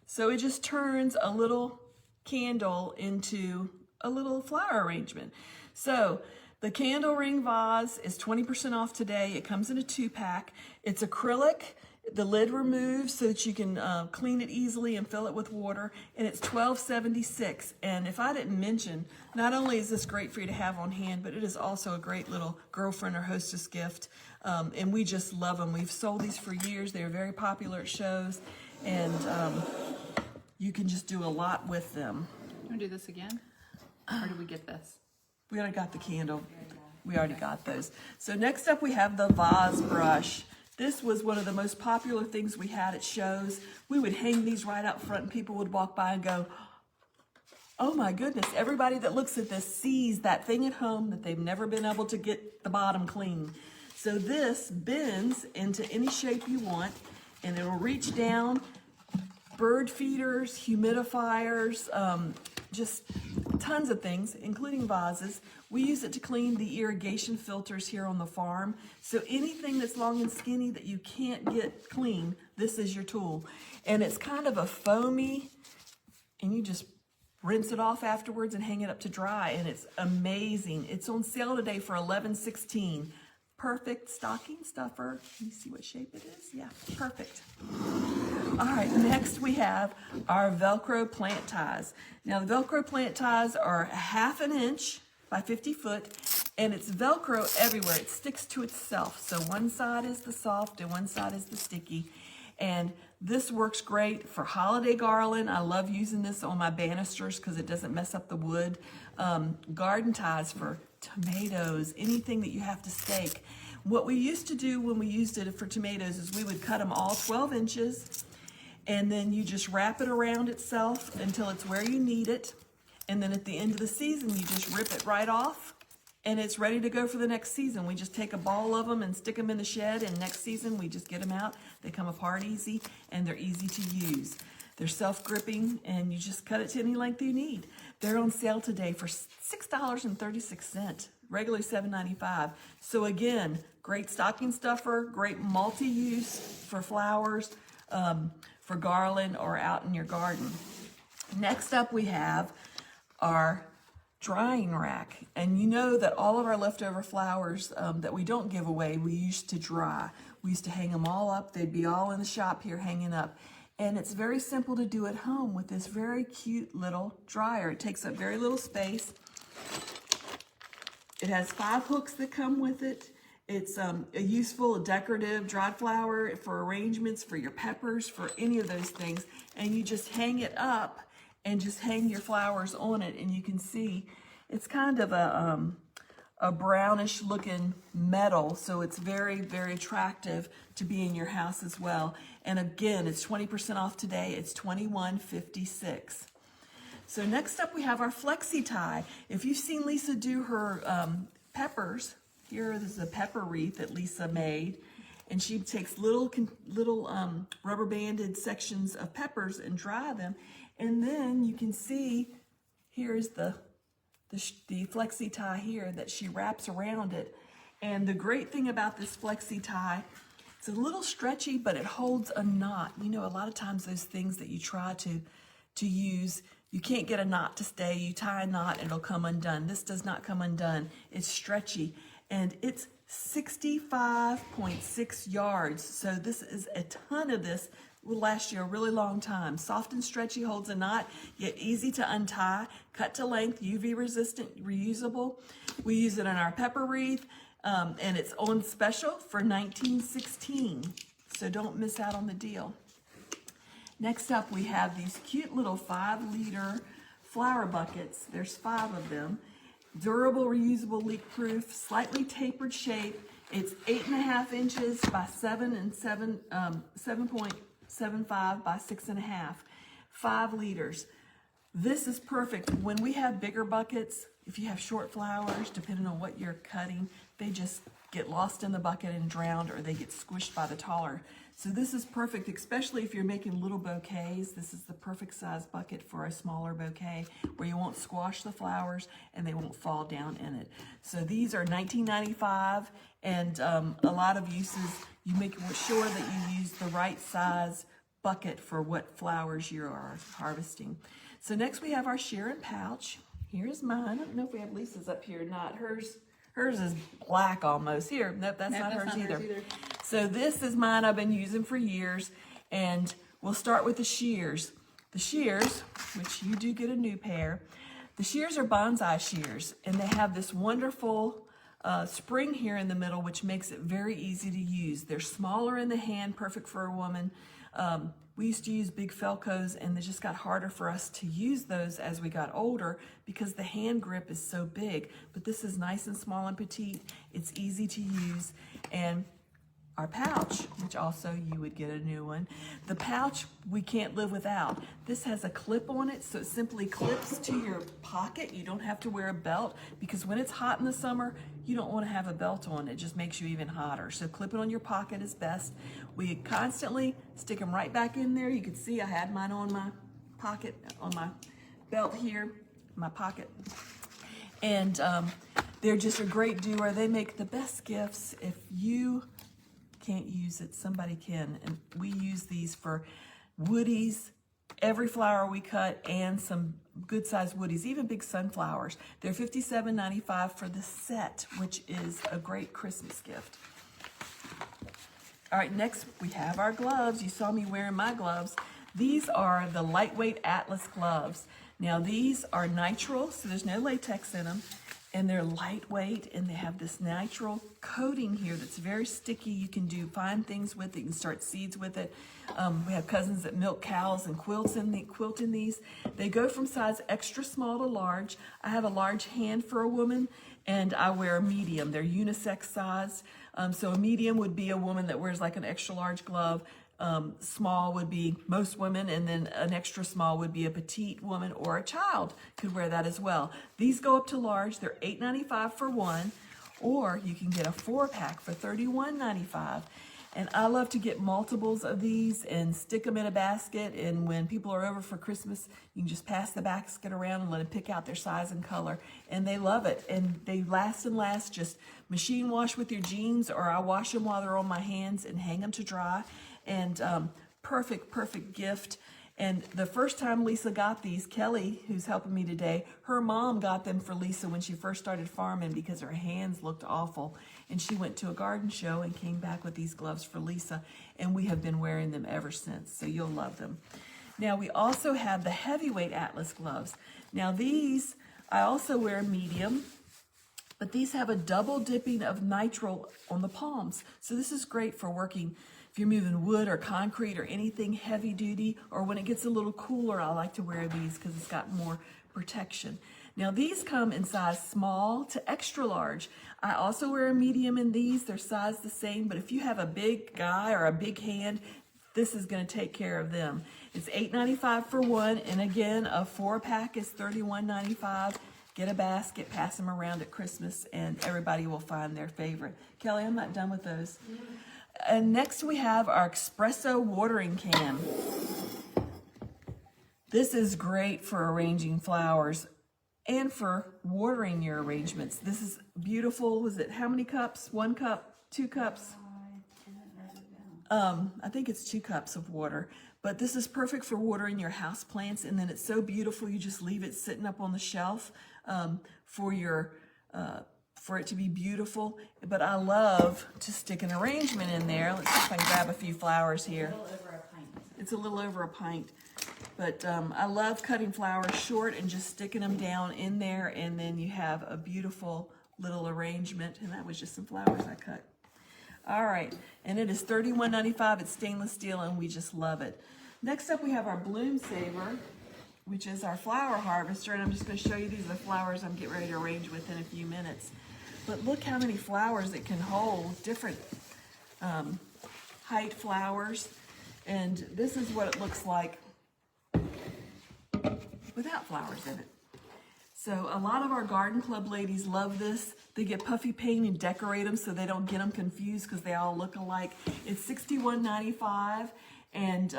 So it just turns a little candle into a little flower arrangement. So the candle ring vase is 20% off today. It comes in a 2-pack. It's acrylic. The lid removes so that you can clean it easily and fill it with water. And it's $12.76. And if I didn't mention, not only is this great for you to have on hand, but it is also a great little girlfriend or hostess gift. And we just love them. We've sold these for years. They're very popular at shows. And you can just do a lot with them. You want to do this again? Or did we get this? We already got the candle. We already got those. So next up we have the vase brush. This was one of the most popular things we had at shows. We would hang these right out front and people would walk by and go, oh my goodness, everybody that looks at this sees that thing at home that they've never been able to get the bottom clean. So this bends into any shape you want and it'll reach down. Bird feeders, humidifiers, just tons of things, including vases. We use it to clean the irrigation filters here on the farm. So anything that's long and skinny that you can't get clean, this is your tool. And it's kind of a foamy, and you just rinse it off afterwards and hang it up to dry, and it's amazing. It's on sale today for $11.16. Perfect stocking stuffer. Can you see what shape it is? Yeah, perfect. All right, next we have our Velcro plant ties. Now the Velcro plant ties are 1/2 inch by 50 foot, and it's Velcro everywhere. It sticks to itself. So one side is the soft and one side is the sticky. And this works great for holiday garland. I love using this on my banisters because it doesn't mess up the wood. Garden ties for tomatoes, anything that you have to stake. What we used to do when we used it for tomatoes is we would cut them all 12 inches and then you just wrap it around itself until it's where you need it. And then at the end of the season, you just rip it right off and it's ready to go for the next season. We just take a ball of them and stick them in the shed, and next season we just get them out. They come apart easy and they're easy to use. They're self-gripping and you just cut it to any length you need. They're on sale today for $6.36, regularly $7.95. So again, great stocking stuffer, great multi-use for flowers, for garland or out in your garden. Next up we have our drying rack. And you know that all of our leftover flowers that we don't give away, we used to dry. We used to hang them all up. They'd be all in the shop here hanging up. And it's very simple to do at home with this very cute little dryer. It takes up very little space. It has 5 hooks that come with it. It's a useful decorative dried flower for arrangements, for your peppers, for any of those things. And you just hang it up and just hang your flowers on it. And you can see it's kind of a brownish looking metal, so it's very, very attractive to be in your house as well. And again, it's 20% off today. It's $21.56. So next up we have our flexi tie. If you've seen Lisa do her peppers, here is a pepper wreath that Lisa made. And she takes little rubber banded sections of peppers and dry them. And then you can see, here's the flexi tie here that she wraps around it. And the great thing about this flexi tie, it's a little stretchy, but it holds a knot. You know, a lot of times those things that you try to use, you can't get a knot to stay. You tie a knot and it'll come undone. This does not come undone. It's stretchy, and it's 65.6 yards. So this is a ton of this. Will last you a really long time. Soft and stretchy, holds a knot, yet easy to untie, cut to length, UV resistant, reusable. We use it in our pepper wreath, and it's on special for $19.16. So don't miss out on the deal. Next up, we have these cute little 5-liter flower buckets. There's 5 of them. Durable, reusable, leak-proof, slightly tapered shape. It's 8.5 inches by 7.75 by 6.5, 5 liters. This is perfect. When we have bigger buckets, if you have short flowers, depending on what you're cutting, they just get lost in the bucket and drowned, or they get squished by the taller. So this is perfect, especially if you're making little bouquets. This is the perfect size bucket for a smaller bouquet where you won't squash the flowers and they won't fall down in it. So these are $19.95, and a lot of uses, you make sure that you use the right size bucket for what flowers you are harvesting. So next we have our Sharon pouch. Here's mine. I don't know if we have Lisa's up here or not. Hers is black almost. Here, nope, that's not hers either. So this is mine I've been using for years, and we'll start with the shears. The shears, which you do get a new pair, the shears are bonsai shears, and they have this wonderful spring here in the middle, which makes it very easy to use. They're smaller in the hand, perfect for a woman. We used to use big Felcos, and they just got harder for us to use those as we got older because the hand grip is so big. But this is nice and small and petite. It's easy to use. And our pouch, which also you would get a new one. The pouch we can't live without. This has a clip on it, so it simply clips to your pocket. You don't have to wear a belt, because when it's hot in the summer, you don't want to have a belt on. It just makes you even hotter. So clip it on your pocket is best. We constantly stick them right back in there. You can see I had mine on my pocket, on my belt here, my pocket. And they're just a great doer. They make the best gifts. If you can't use it, somebody can. And we use these for woodies, every flower we cut, and some good sized woodies, even big sunflowers. They're $57.95 for the set, which is a great Christmas gift. All right, next we have our gloves. You saw me wearing my gloves. These are the lightweight Atlas gloves. Now these are nitrile, so there's no latex in them. And they're lightweight, and they have this natural coating here that's very sticky. You can do fine things with it. You can start seeds with it. We have cousins that milk cows and quilt in these. They go from size extra small to large. I have a large hand for a woman, and I wear a medium. They're unisex sized. So a medium would be a woman that wears like an extra large glove. Small would be most women, and then an extra small would be a petite woman, or a child could wear that as well. These go up to large. They're $8.95 for one, or you can get a 4-pack for $31.95. And I love to get multiples of these and stick them in a basket, and when people are over for Christmas, you can just pass the basket around and let them pick out their size and color, and they love it. And they last and last. Just machine wash with your jeans, or I wash them while they're on my hands and hang them to dry. And perfect gift. And the first time Lisa got these, Kelly, who's helping me today, her mom got them for Lisa when she first started farming because her hands looked awful. And she went to a garden show and came back with these gloves for Lisa. And we have been wearing them ever since, so you'll love them. Now we also have the heavyweight Atlas gloves. Now these, I also wear medium, but these have a double dipping of nitrile on the palms. So this is great for working if you're moving wood or concrete or anything heavy duty, or when it gets a little cooler, I like to wear these because it's got more protection. Now these come in size small to extra large. I also wear a medium in these. They're sized the same, but if you have a big guy or a big hand, this is going to take care of them. It's $8.95 for one, and again, a 4-pack is $31.95. Get a basket, pass them around at Christmas, and everybody will find their favorite. Kelly, I'm not done with those. And next we have our espresso watering can. This is great for arranging flowers and for watering your arrangements. This is beautiful. Was it how many cups? 1 cup, 2 cups? I think it's 2 cups of water. But this is perfect for watering your house plants, and then it's so beautiful you just leave it sitting up on the shelf for it to be beautiful. But I love to stick an arrangement in there. Let's see if I can grab a few flowers here. A little over a pint. It's a little over a pint. But I love cutting flowers short and just sticking them down in there, and then you have a beautiful little arrangement. And that was just some flowers I cut. All right, and it is $31.95. It's stainless steel, and we just love it. Next up, we have our Bloom Saver, which is our flower harvester, and I'm just going to show you these are the flowers I'm getting ready to arrange with in a few minutes. But look how many flowers it can hold, different height flowers, and this is what it looks like without flowers in it. So a lot of our garden club ladies love this. They get puffy paint and decorate them so they don't get them confused because they all look alike. It's $61.95, and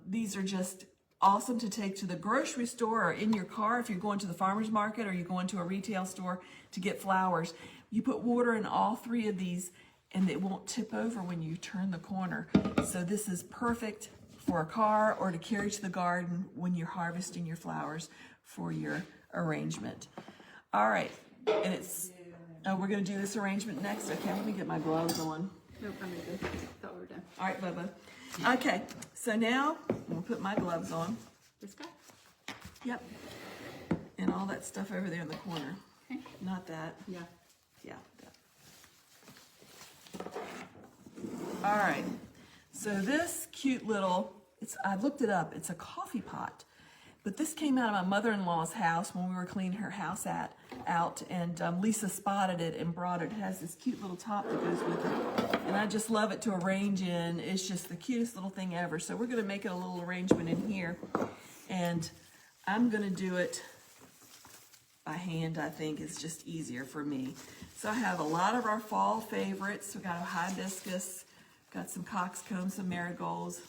these are just awesome to take to the grocery store or in your car if you're going to the farmer's market or you're going to a retail store to get flowers. You put water in all 3 of these and it won't tip over when you turn the corner. So this is perfect for a car or to carry to the garden when you're harvesting your flowers for your arrangement. All right, and it's, we're gonna do this arrangement next. Okay, let me get my gloves on. Nope, I'm good. Thought we were done. All right, Bubba. Okay, so now I'm gonna put my gloves on. This guy? Yep. And all that stuff over there in the corner. Okay. Not that. Yeah. Yeah. That. All right. So this cute little, I looked it up. It's a coffee pot. But this came out of my mother-in-law's house when we were cleaning her house out, and Lisa spotted it and brought it. It has this cute little top that goes with it, and I just love it to arrange in. It's just the cutest little thing ever. So we're going to make it a little arrangement in here, and I'm going to do it by hand. I think it's just easier for me. So I have a lot of our fall favorites. We got a hibiscus, got some coxcombs, some marigolds,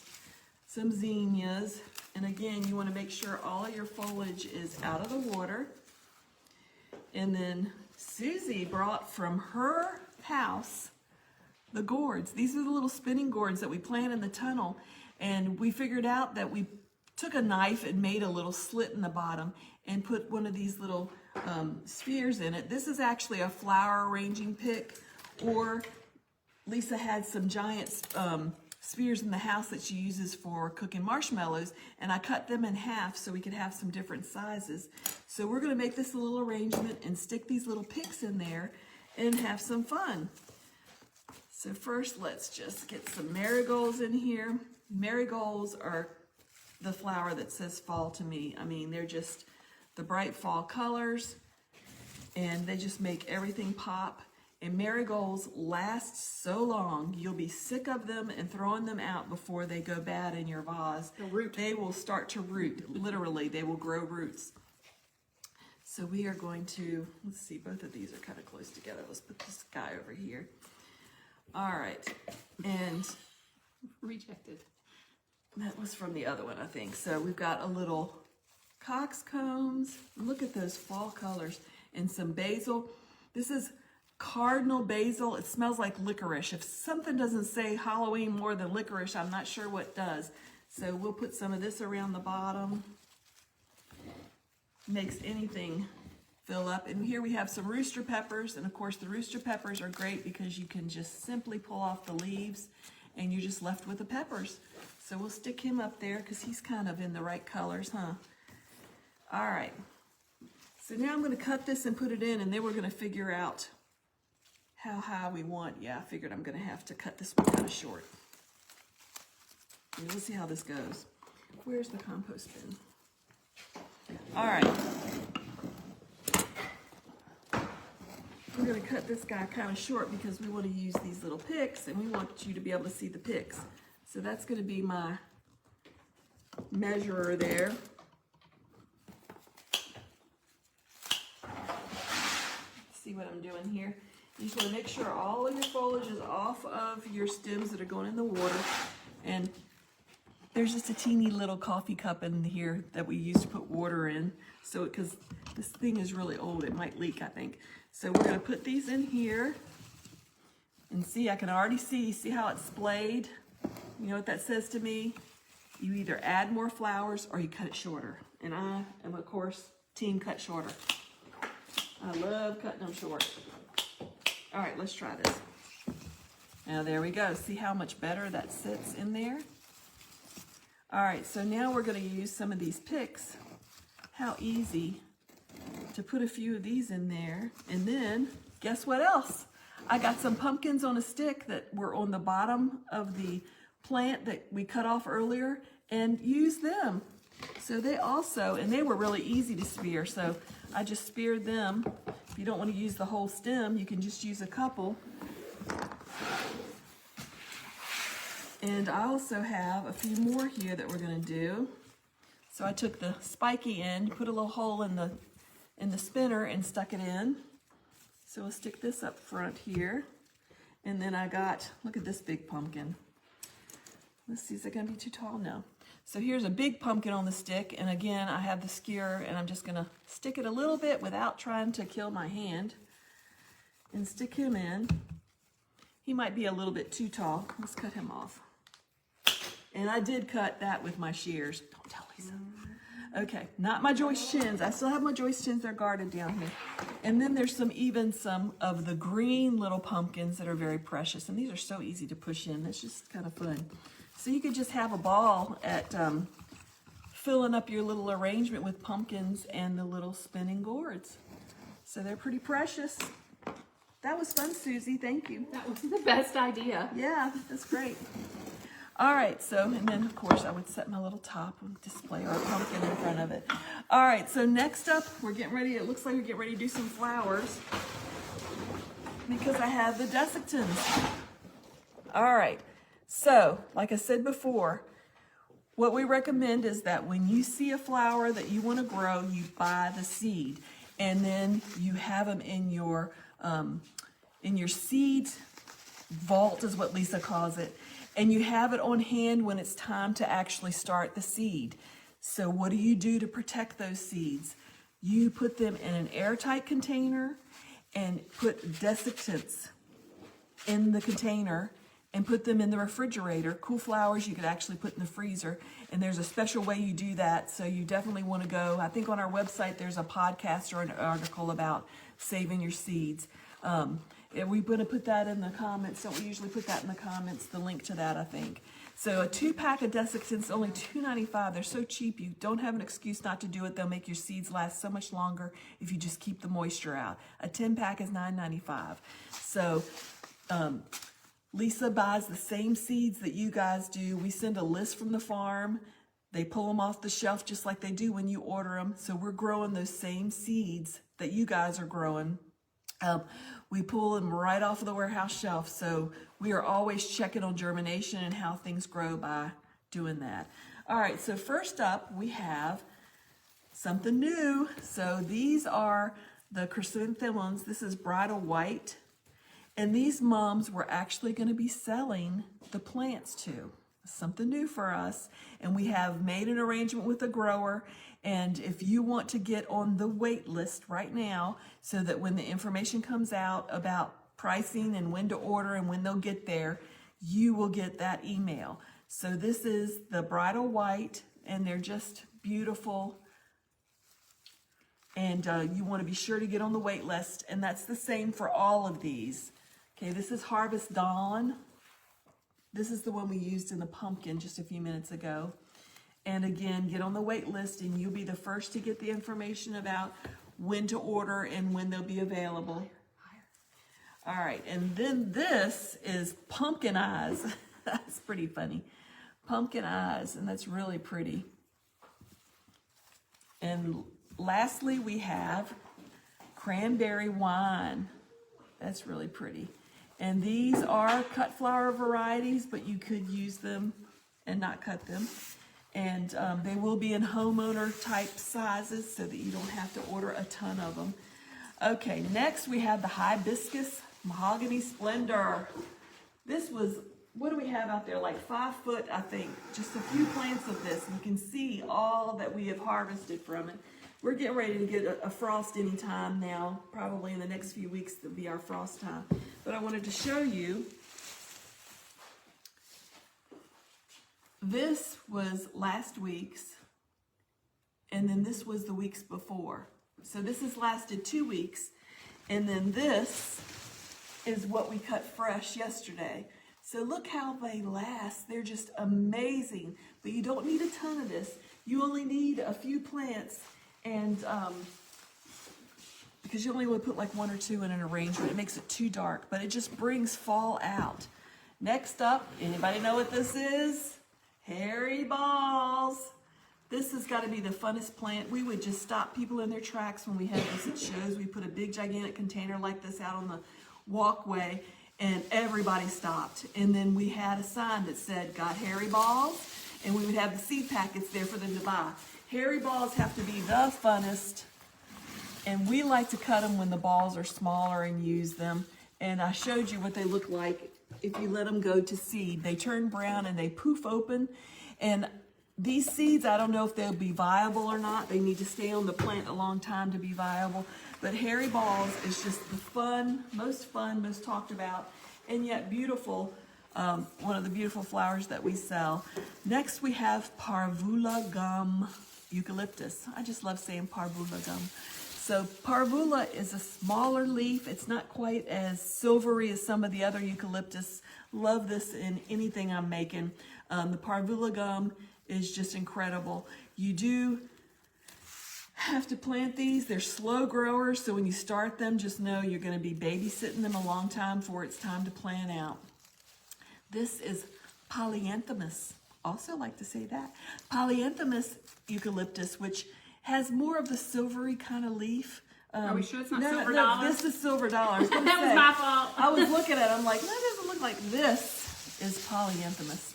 some zinnias. And again, you want to make sure all of your foliage is out of the water. And then Susie brought from her house the gourds. These are the little spinning gourds that we plant in the tunnel. And we figured out that we took a knife and made a little slit in the bottom and put one of these little spheres in it. This is actually a flower arranging pick, or Lisa had some giant spheres in the house that she uses for cooking marshmallows, and I cut them in half so we could have some different sizes. So we're going to make this a little arrangement and stick these little picks in there and have some fun. So first, let's just get some marigolds in here. Marigolds are the flower that says fall to me. I mean, they're just the bright fall colors, and they just make everything pop. And marigolds last so long, you'll be sick of them and throwing them out before they go bad in your vase. They'll root. They will start to root. Literally, they will grow roots. So we are going to, let's see, both of these are kind of close together. Let's put this guy over here. All right, and Rejected. that was from the other one, I think. So we've got a little coxcombs. Look at those fall colors, and some basil. This is cardinal basil. It smells like licorice. If something doesn't say Halloween more than licorice, I'm not sure what does. So we'll put some of this around the bottom. Makes anything fill up. And here we have some rooster peppers, and of course the rooster peppers are great because you can just simply pull off the leaves and you're just left with the peppers. So we'll stick him up there because he's kind of in the right colors, huh? All right. So now I'm going to cut this and put it in, and then we're going to figure out how high we want. Yeah, I figured I'm going to have to cut this one kind of short. And we'll see how this goes. Where's the compost bin? All right. we're going to cut this guy kind of short because we want to use these little picks and we want you to be able to see the picks. So that's going to be my measurer there. See what I'm doing here? You just want to make sure all of your foliage is off of your stems that are going in the water. And there's just a teeny little coffee cup in here that we use to put water in. So, because this thing is really old, it might leak, I think. So we're going to put these in here. And see, I can already see how it's splayed? You know what that says to me? You either add more flowers or you cut it shorter. And I am, of course, team cut shorter. I love cutting them short. All right, let's try this. Now there we go. See how much better that sits in there? All right, so now we're going to use some of these picks. How easy to put a few of these in there. And then, guess what else? I got some pumpkins on a stick that were on the bottom of the plant that we cut off earlier and use them. So they also, and they were really easy to spear, so I just speared them. If you don't want to use the whole stem, you can just use a couple. And I also have a few more here that we're going to do. So I took the spiky end, put a little hole in the spinner and stuck it in. So we'll stick this up front here. And then I got, look at this big pumpkin. Let's see, is it going to be too tall? No. So here's a big pumpkin on the stick. And again, I have the skewer and I'm just going to stick it a little bit without trying to kill my hand. And stick him in. He might be a little bit too tall. Let's cut him off. And I did cut that with my shears. Don't tell Lisa. Okay, not my joist chins. I still have my joist chins. They're guarded down here. And then there's some of the green little pumpkins that are very precious. And these are so easy to push in. It's just kind of fun. So you could just have a ball at filling up your little arrangement with pumpkins and the little spinning gourds. So they're pretty precious. That was fun, Susie. Thank you. That was the best idea. Yeah, that's great. All right, so, and then of course I would set my little top and display our pumpkin in front of it. All right, so next up, we're getting ready, it looks like we're getting ready to do some flowers because I have the desiccants. All right, so like I said before, what we recommend is that when you see a flower that you want to grow, you buy the seed and then you have them in your seed vault is what Lisa calls it. And you have it on hand when it's time to actually start the seed. So what do you do to protect those seeds? You put them in an airtight container and put desiccants in the container and put them in the refrigerator. Cool flowers you could actually put in the freezer. And there's a special way you do that. So you definitely want to go. I think on our website there's a podcast or an article about saving your seeds. We're going to put that in the comments. Don't we usually put that in the comments, the link to that, I think. So a 2-pack of desiccants, only $2.95. They're so cheap, you don't have an excuse not to do it. They'll make your seeds last so much longer if you just keep the moisture out. A 10-pack is $9.95. So Lisa buys the same seeds that you guys do. We send a list from the farm. They pull them off the shelf just like they do when you order them. So we're growing those same seeds that you guys are growing. We pull them right off of the warehouse shelf, so we are always checking on germination and how things grow by doing that. All right, so first up we have something new. So these are the chrysanthemums. This is bridal white, and these moms we're actually going to be selling the plants to. Something new for us, and we have made an arrangement with a grower. And if you want to get on the wait list right now so that when the information comes out about pricing and when to order and when they'll get there, you will get that email. So this is the bridal white and they're just beautiful. And you want to be sure to get on the wait list. And that's the same for all of these. Okay, this is Harvest Dawn. This is the one we used in the pumpkin just a few minutes ago. And again, get on the wait list and you'll be the first to get the information about when to order and when they'll be available. All right, and then this is pumpkin eyes. That's pretty funny. Pumpkin eyes, and that's really pretty. And lastly, we have cranberry wine. That's really pretty. And these are cut flower varieties, but you could use them and not cut them. And they will be in homeowner type sizes so that you don't have to order a ton of them. Okay, next we have the Hibiscus Mahogany Splendor. This was, what do we have out there? Like 5 foot, I think. Just a few plants of this. You can see all that we have harvested from it. We're getting ready to get a frost anytime now. Probably in the next few weeks will be our frost time. But I wanted to show you. This was last week's, and then this was the weeks before. So this has lasted 2 weeks, and then this is what we cut fresh yesterday. So look how they last. They're just amazing. But you don't need a ton of this. You only need a few plants, and because you only want to put like 1 or 2 in an arrangement. It makes it too dark, but it just brings fall out. Next up, anybody know what this is? Hairy balls. This has got to be the funnest plant. We would just stop people in their tracks when we had this at shows. We put a big gigantic container like this out on the walkway, and everybody stopped. And then we had a sign that said, got hairy balls? And we would have the seed packets there for them to buy. Hairy balls have to be the funnest, and we like to cut them when the balls are smaller and use them. And I showed you what they look like if you let them go to seed. They turn brown and they poof open. And these seeds, I don't know if they'll be viable or not. They need to stay on the plant a long time to be viable. But hairy balls is just the most talked about, and yet beautiful. One of the beautiful flowers that we sell. Next we have Parvula gum eucalyptus. I just love saying Parvula gum. So Parvula is a smaller leaf. It's not quite as silvery as some of the other eucalyptus. Love this in anything I'm making. The Parvula gum is just incredible. You do have to plant these. They're slow growers, so when you start them, just know you're going to be babysitting them a long time before it's time to plant out. This is Polyanthemus. Also like to say that. Polyanthemus eucalyptus, which has more of the silvery kind of leaf. Are we sure it's not no, silver no, dollar? this is silver dollar. That was my fault. I was looking at it. I'm like, that doesn't look like this. Is Polyanthemus.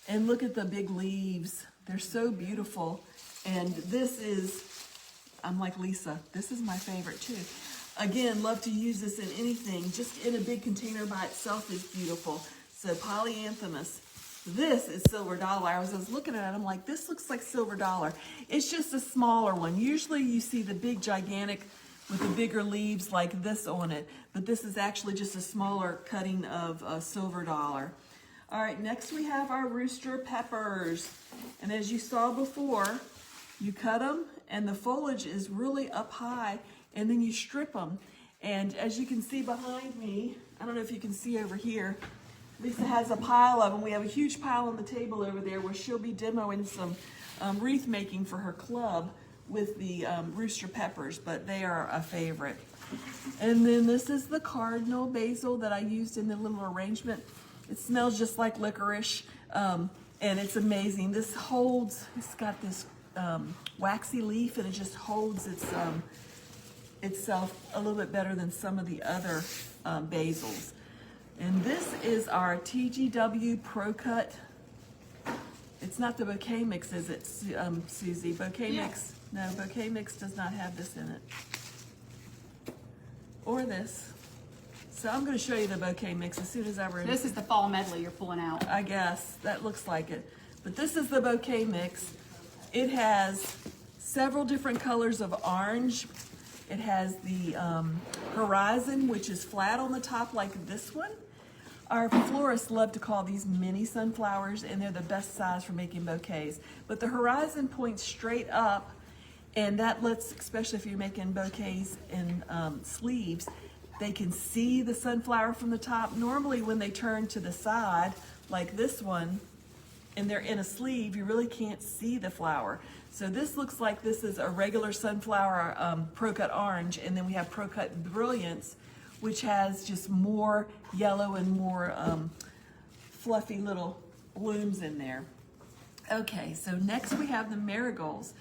And look at the big leaves. They're so beautiful. And this is, I'm like Lisa, this is my favorite too. Again, love to use this in anything. Just in a big container by itself is beautiful. So Polyanthemus. This is silver dollar. I was looking at it, I'm like, this looks like silver dollar. It's just a smaller one. Usually you see the big gigantic with the bigger leaves like this on it, but this is actually just a smaller cutting of silver dollar. All right, next we have our rooster peppers. And as you saw before, you cut them and the foliage is really up high, and then you strip them. And as you can see behind me, I don't know if you can see over here, Lisa has a pile of them. We have a huge pile on the table over there where she'll be demoing some wreath making for her club with the rooster peppers, but they are a favorite. And then this is the cardinal basil that I used in the little arrangement. It smells just like licorice, and it's amazing. This holds, it's got this waxy leaf, and it just holds itself a little bit better than some of the other basils. And this is our TGW Pro Cut. It's not the Bouquet Mix, is it, Susie? Bouquet Mix, no, Bouquet Mix does not have this in it. Or this. So I'm going to show you the Bouquet Mix as soon as I remember. This is the fall medley you're pulling out. I guess, that looks like it. But this is the Bouquet Mix. It has several different colors of orange. It has the Horizon, which is flat on the top like this one. Our florists love to call these mini sunflowers, and they're the best size for making bouquets. But the Horizon points straight up, and that lets, especially if you're making bouquets in sleeves, they can see the sunflower from the top. Normally when they turn to the side, like this one, and they're in a sleeve, you really can't see the flower. So this looks like this is a regular sunflower Pro Cut Orange, and then we have Pro Cut Brilliance, which has just more yellow and more fluffy little blooms in there. Okay, so next we have the marigolds.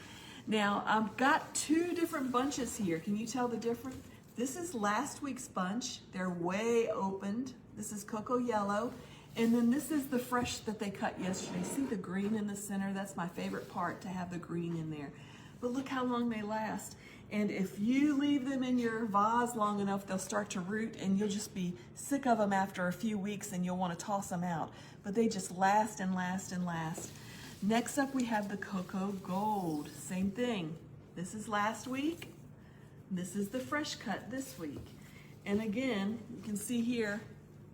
Now, I've got 2 different bunches here. Can you tell the difference? This is last week's bunch. They're way opened. This is cocoa yellow. And then this is the fresh that they cut yesterday. See the green in the center? That's my favorite part, to have the green in there. But look how long they last. And if you leave them in your vase long enough, they'll start to root and you'll just be sick of them after a few weeks and you'll want to toss them out. But they just last and last and last. Next up we have the cocoa gold. Same thing. This is last week. This is the fresh cut this week. And again, you can see here,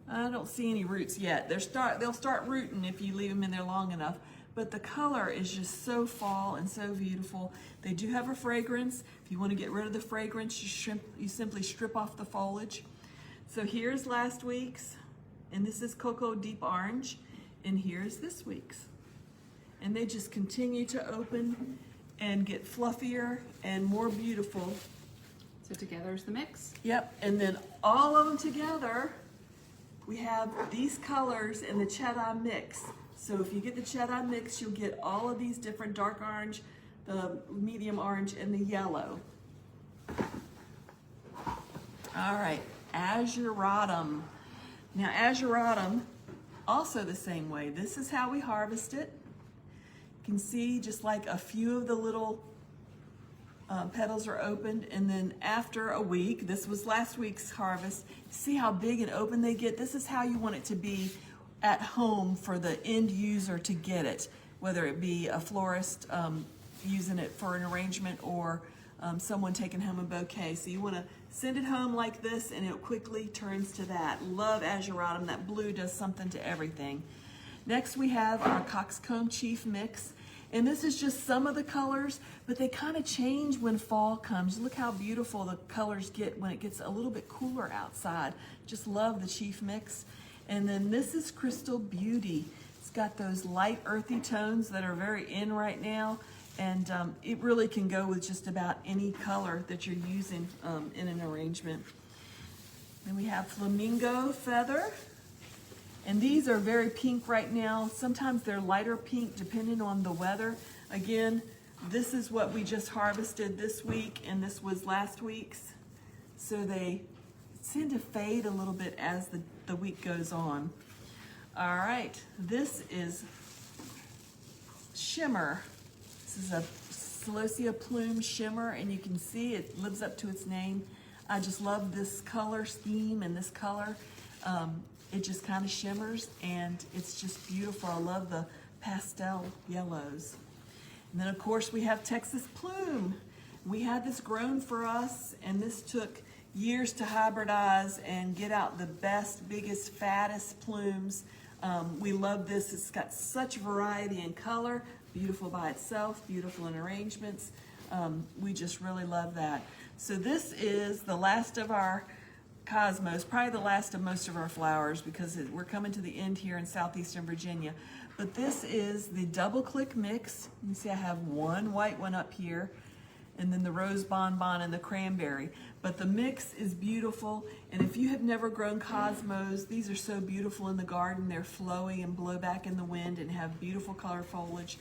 I don't see any roots yet. They'll start rooting if you leave them in there long enough. But the color is just so fall and so beautiful. They do have a fragrance. If you want to get rid of the fragrance, you simply strip off the foliage. So here's last week's, and this is cocoa deep orange, and here's this week's. And they just continue to open and get fluffier and more beautiful. So together is the mix. Yep, and then all of them together, we have these colors in the Cheddar mix. So if you get the Cheddar mix, you'll get all of these different dark orange, the medium orange, and the yellow. All right, Azuratum. Now Azuratum, also the same way. This is how we harvest it. You can see just like a few of the little petals are opened, and then after a week, this was last week's harvest, see how big and open they get? This is how you want it to be at home for the end user to get it, whether it be a florist using it for an arrangement or someone taking home a bouquet. So you want to send it home like this and it quickly turns to that. Love Azuratum. That blue does something to everything. Next we have our Coxcomb Chief mix. And this is just some of the colors, but they kind of change when fall comes. Look how beautiful the colors get when it gets a little bit cooler outside. Just love the Chief mix. And then this is Crystal Beauty. It's got those light earthy tones that are very in right now. And it really can go with just about any color that you're using in an arrangement. Then we have Flamingo Feather. And these are very pink right now. Sometimes they're lighter pink depending on the weather. Again, this is what we just harvested this week, and this was last week's. So they tend to fade a little bit as the week goes on. All right, this is Shimmer. This is a Celosia Plume Shimmer, and you can see it lives up to its name. I just love this color scheme and this color. It just kind of shimmers and it's just beautiful. I love the pastel yellows. And then of course we have Texas Plume. We had this grown for us and this took years to hybridize and get out the best, biggest, fattest plumes. We love this. It's got such variety in color, beautiful by itself, beautiful in arrangements. We just really love that. So this is the last of our cosmos, probably the last of most of our flowers because we're coming to the end here in southeastern Virginia. But this is the double click mix. You can see I have one white one up here and then the rose bonbon and the cranberry. But the mix is beautiful, and if you have never grown cosmos, these are so beautiful in the garden. They're flowy and blow back in the wind and have beautiful color foliage.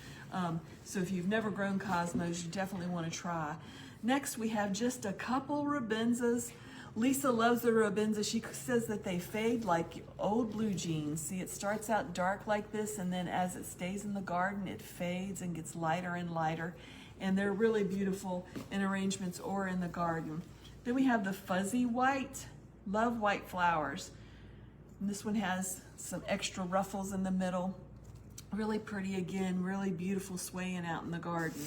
So if you've never grown cosmos, you definitely want to try. Next we have just a couple robenzas. Lisa loves the robenza. She says that they fade like old blue jeans. See, it starts out dark like this, and then as it stays in the garden, it fades and gets lighter and lighter. And they're really beautiful in arrangements or in the garden. Then we have the fuzzy white. Love white flowers. And this one has some extra ruffles in the middle. Really pretty again, really beautiful swaying out in the garden.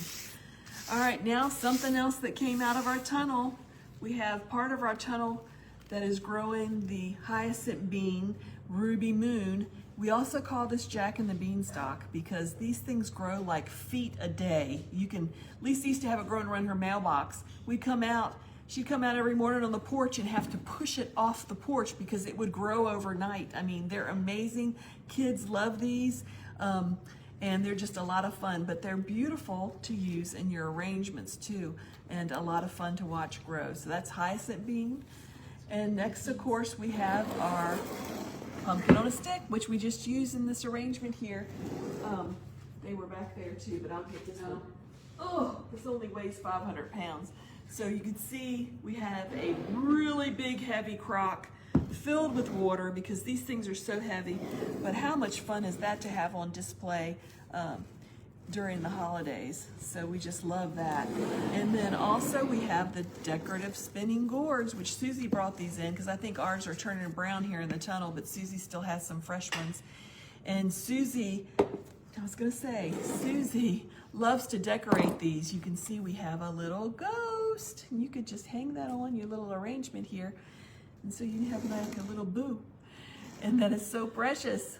All right, now something else that came out of our tunnel. We have part of our tunnel that is growing the hyacinth bean, Ruby Moon. We also call this Jack and the Beanstalk because these things grow like feet a day. Lisa used to have it growing around her mailbox. She'd come out every morning on the porch and have to push it off the porch because it would grow overnight. I mean, they're amazing. Kids love these. And they're just a lot of fun, but they're beautiful to use in your arrangements too, and a lot of fun to watch grow. So that's hyacinth bean. And next, of course, we have our pumpkin on a stick, which we just used in this arrangement here. They were back there too, but I'll get this one. Oh, this only weighs 500 pounds. So you can see we have a really big heavy crock filled with water because these things are so heavy. But how much fun is that to have on display during the holidays? So we just love that. And then also we have the decorative spinning gourds, which Susie brought these in because I think ours are turning brown here in the tunnel, but Susie still has some fresh ones. And Susie loves to decorate these. You can see we have a little ghost. And you could just hang that on your little arrangement here. And so you have like a little boo. And that is so precious.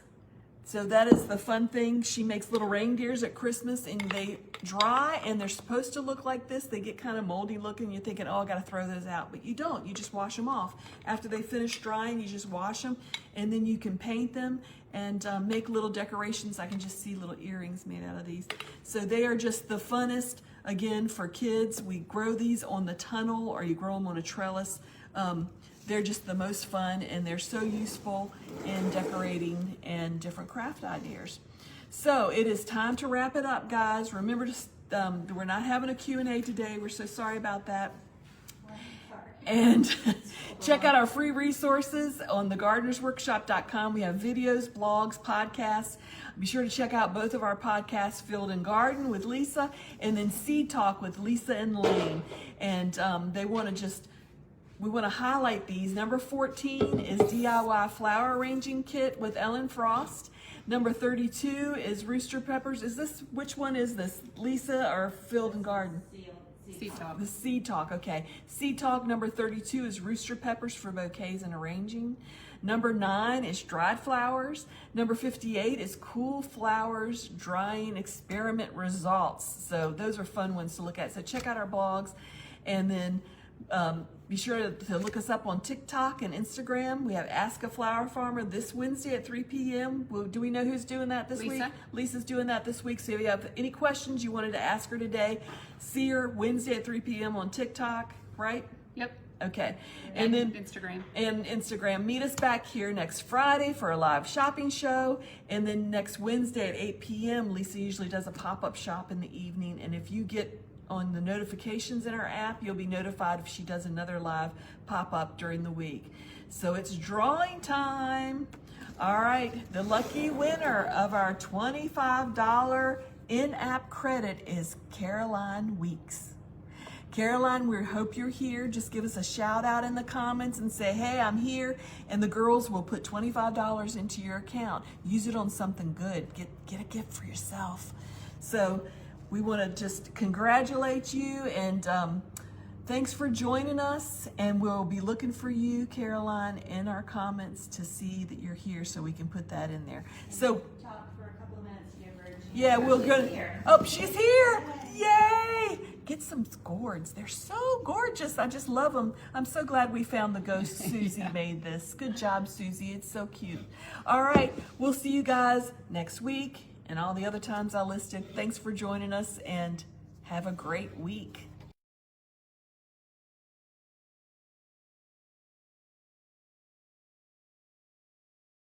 So that is the fun thing. She makes little reindeers at Christmas and they dry and they're supposed to look like this. They get kind of moldy looking. You're thinking, oh, I got to throw those out. But you don't. You just wash them off. After they finish drying, you just wash them and then you can paint them and make little decorations. I can just see little earrings made out of these. So they are just the funnest, again, for kids. We grow these on the tunnel or you grow them on a trellis. They're just the most fun and they're so useful in decorating and different craft ideas. So it is time to wrap it up, guys. Remember, we're not having a Q&A today. We're so sorry about that. And check out our free resources on thegardenersworkshop.com. We have videos, blogs, podcasts. Be sure to check out both of our podcasts, Field and Garden with Lisa, and then Seed Talk with Lisa and Lane. And we want to highlight these. Number 14 is DIY Flower Arranging Kit with Ellen Frost. Number 32 is Rooster Peppers. Which one is this, Lisa or Field and Garden? Seed Talk. The Seed Talk, okay. Seed Talk number 32 is Rooster Peppers for bouquets and arranging. Number 9 is Dried Flowers. Number 58 is Cool Flowers Drying Experiment Results. So those are fun ones to look at. So check out our blogs and then be sure to look us up on TikTok and Instagram. We have Ask a Flower Farmer this Wednesday at 3 p.m. Do we know who's doing that this week? Lisa's doing that this week. So if you have any questions you wanted to ask her today, see her Wednesday at 3 p.m. on TikTok, right? Yep. Okay. And then Instagram. And Instagram. Meet us back here next Friday for a live shopping show. And then next Wednesday at 8 p.m., Lisa usually does a pop-up shop in the evening. And if you get on the notifications in our app, you'll be notified if she does another live pop-up during the week. So it's drawing time. All right, the lucky winner of our $25 in-app credit is Caroline Weeks. Caroline, we hope you're here. Just give us a shout out in the comments and say, hey, I'm here. And the girls will put $25 into your account. Use it on something good. Get a gift for yourself. So we want to just congratulate you and thanks for joining us. And we'll be looking for you, Caroline, in our comments to see that you're here so we can put that in there. So Talk for a couple of minutes, give her a chance. yeah, we'll go. Oh, she's here. Yay! Get some gourds. They're so gorgeous. I just love them. I'm so glad we found the ghost. Susie made this. Good job, Susie. It's so cute. All right. We'll see you guys next week and all the other times I listed. Thanks for joining us and have a great week.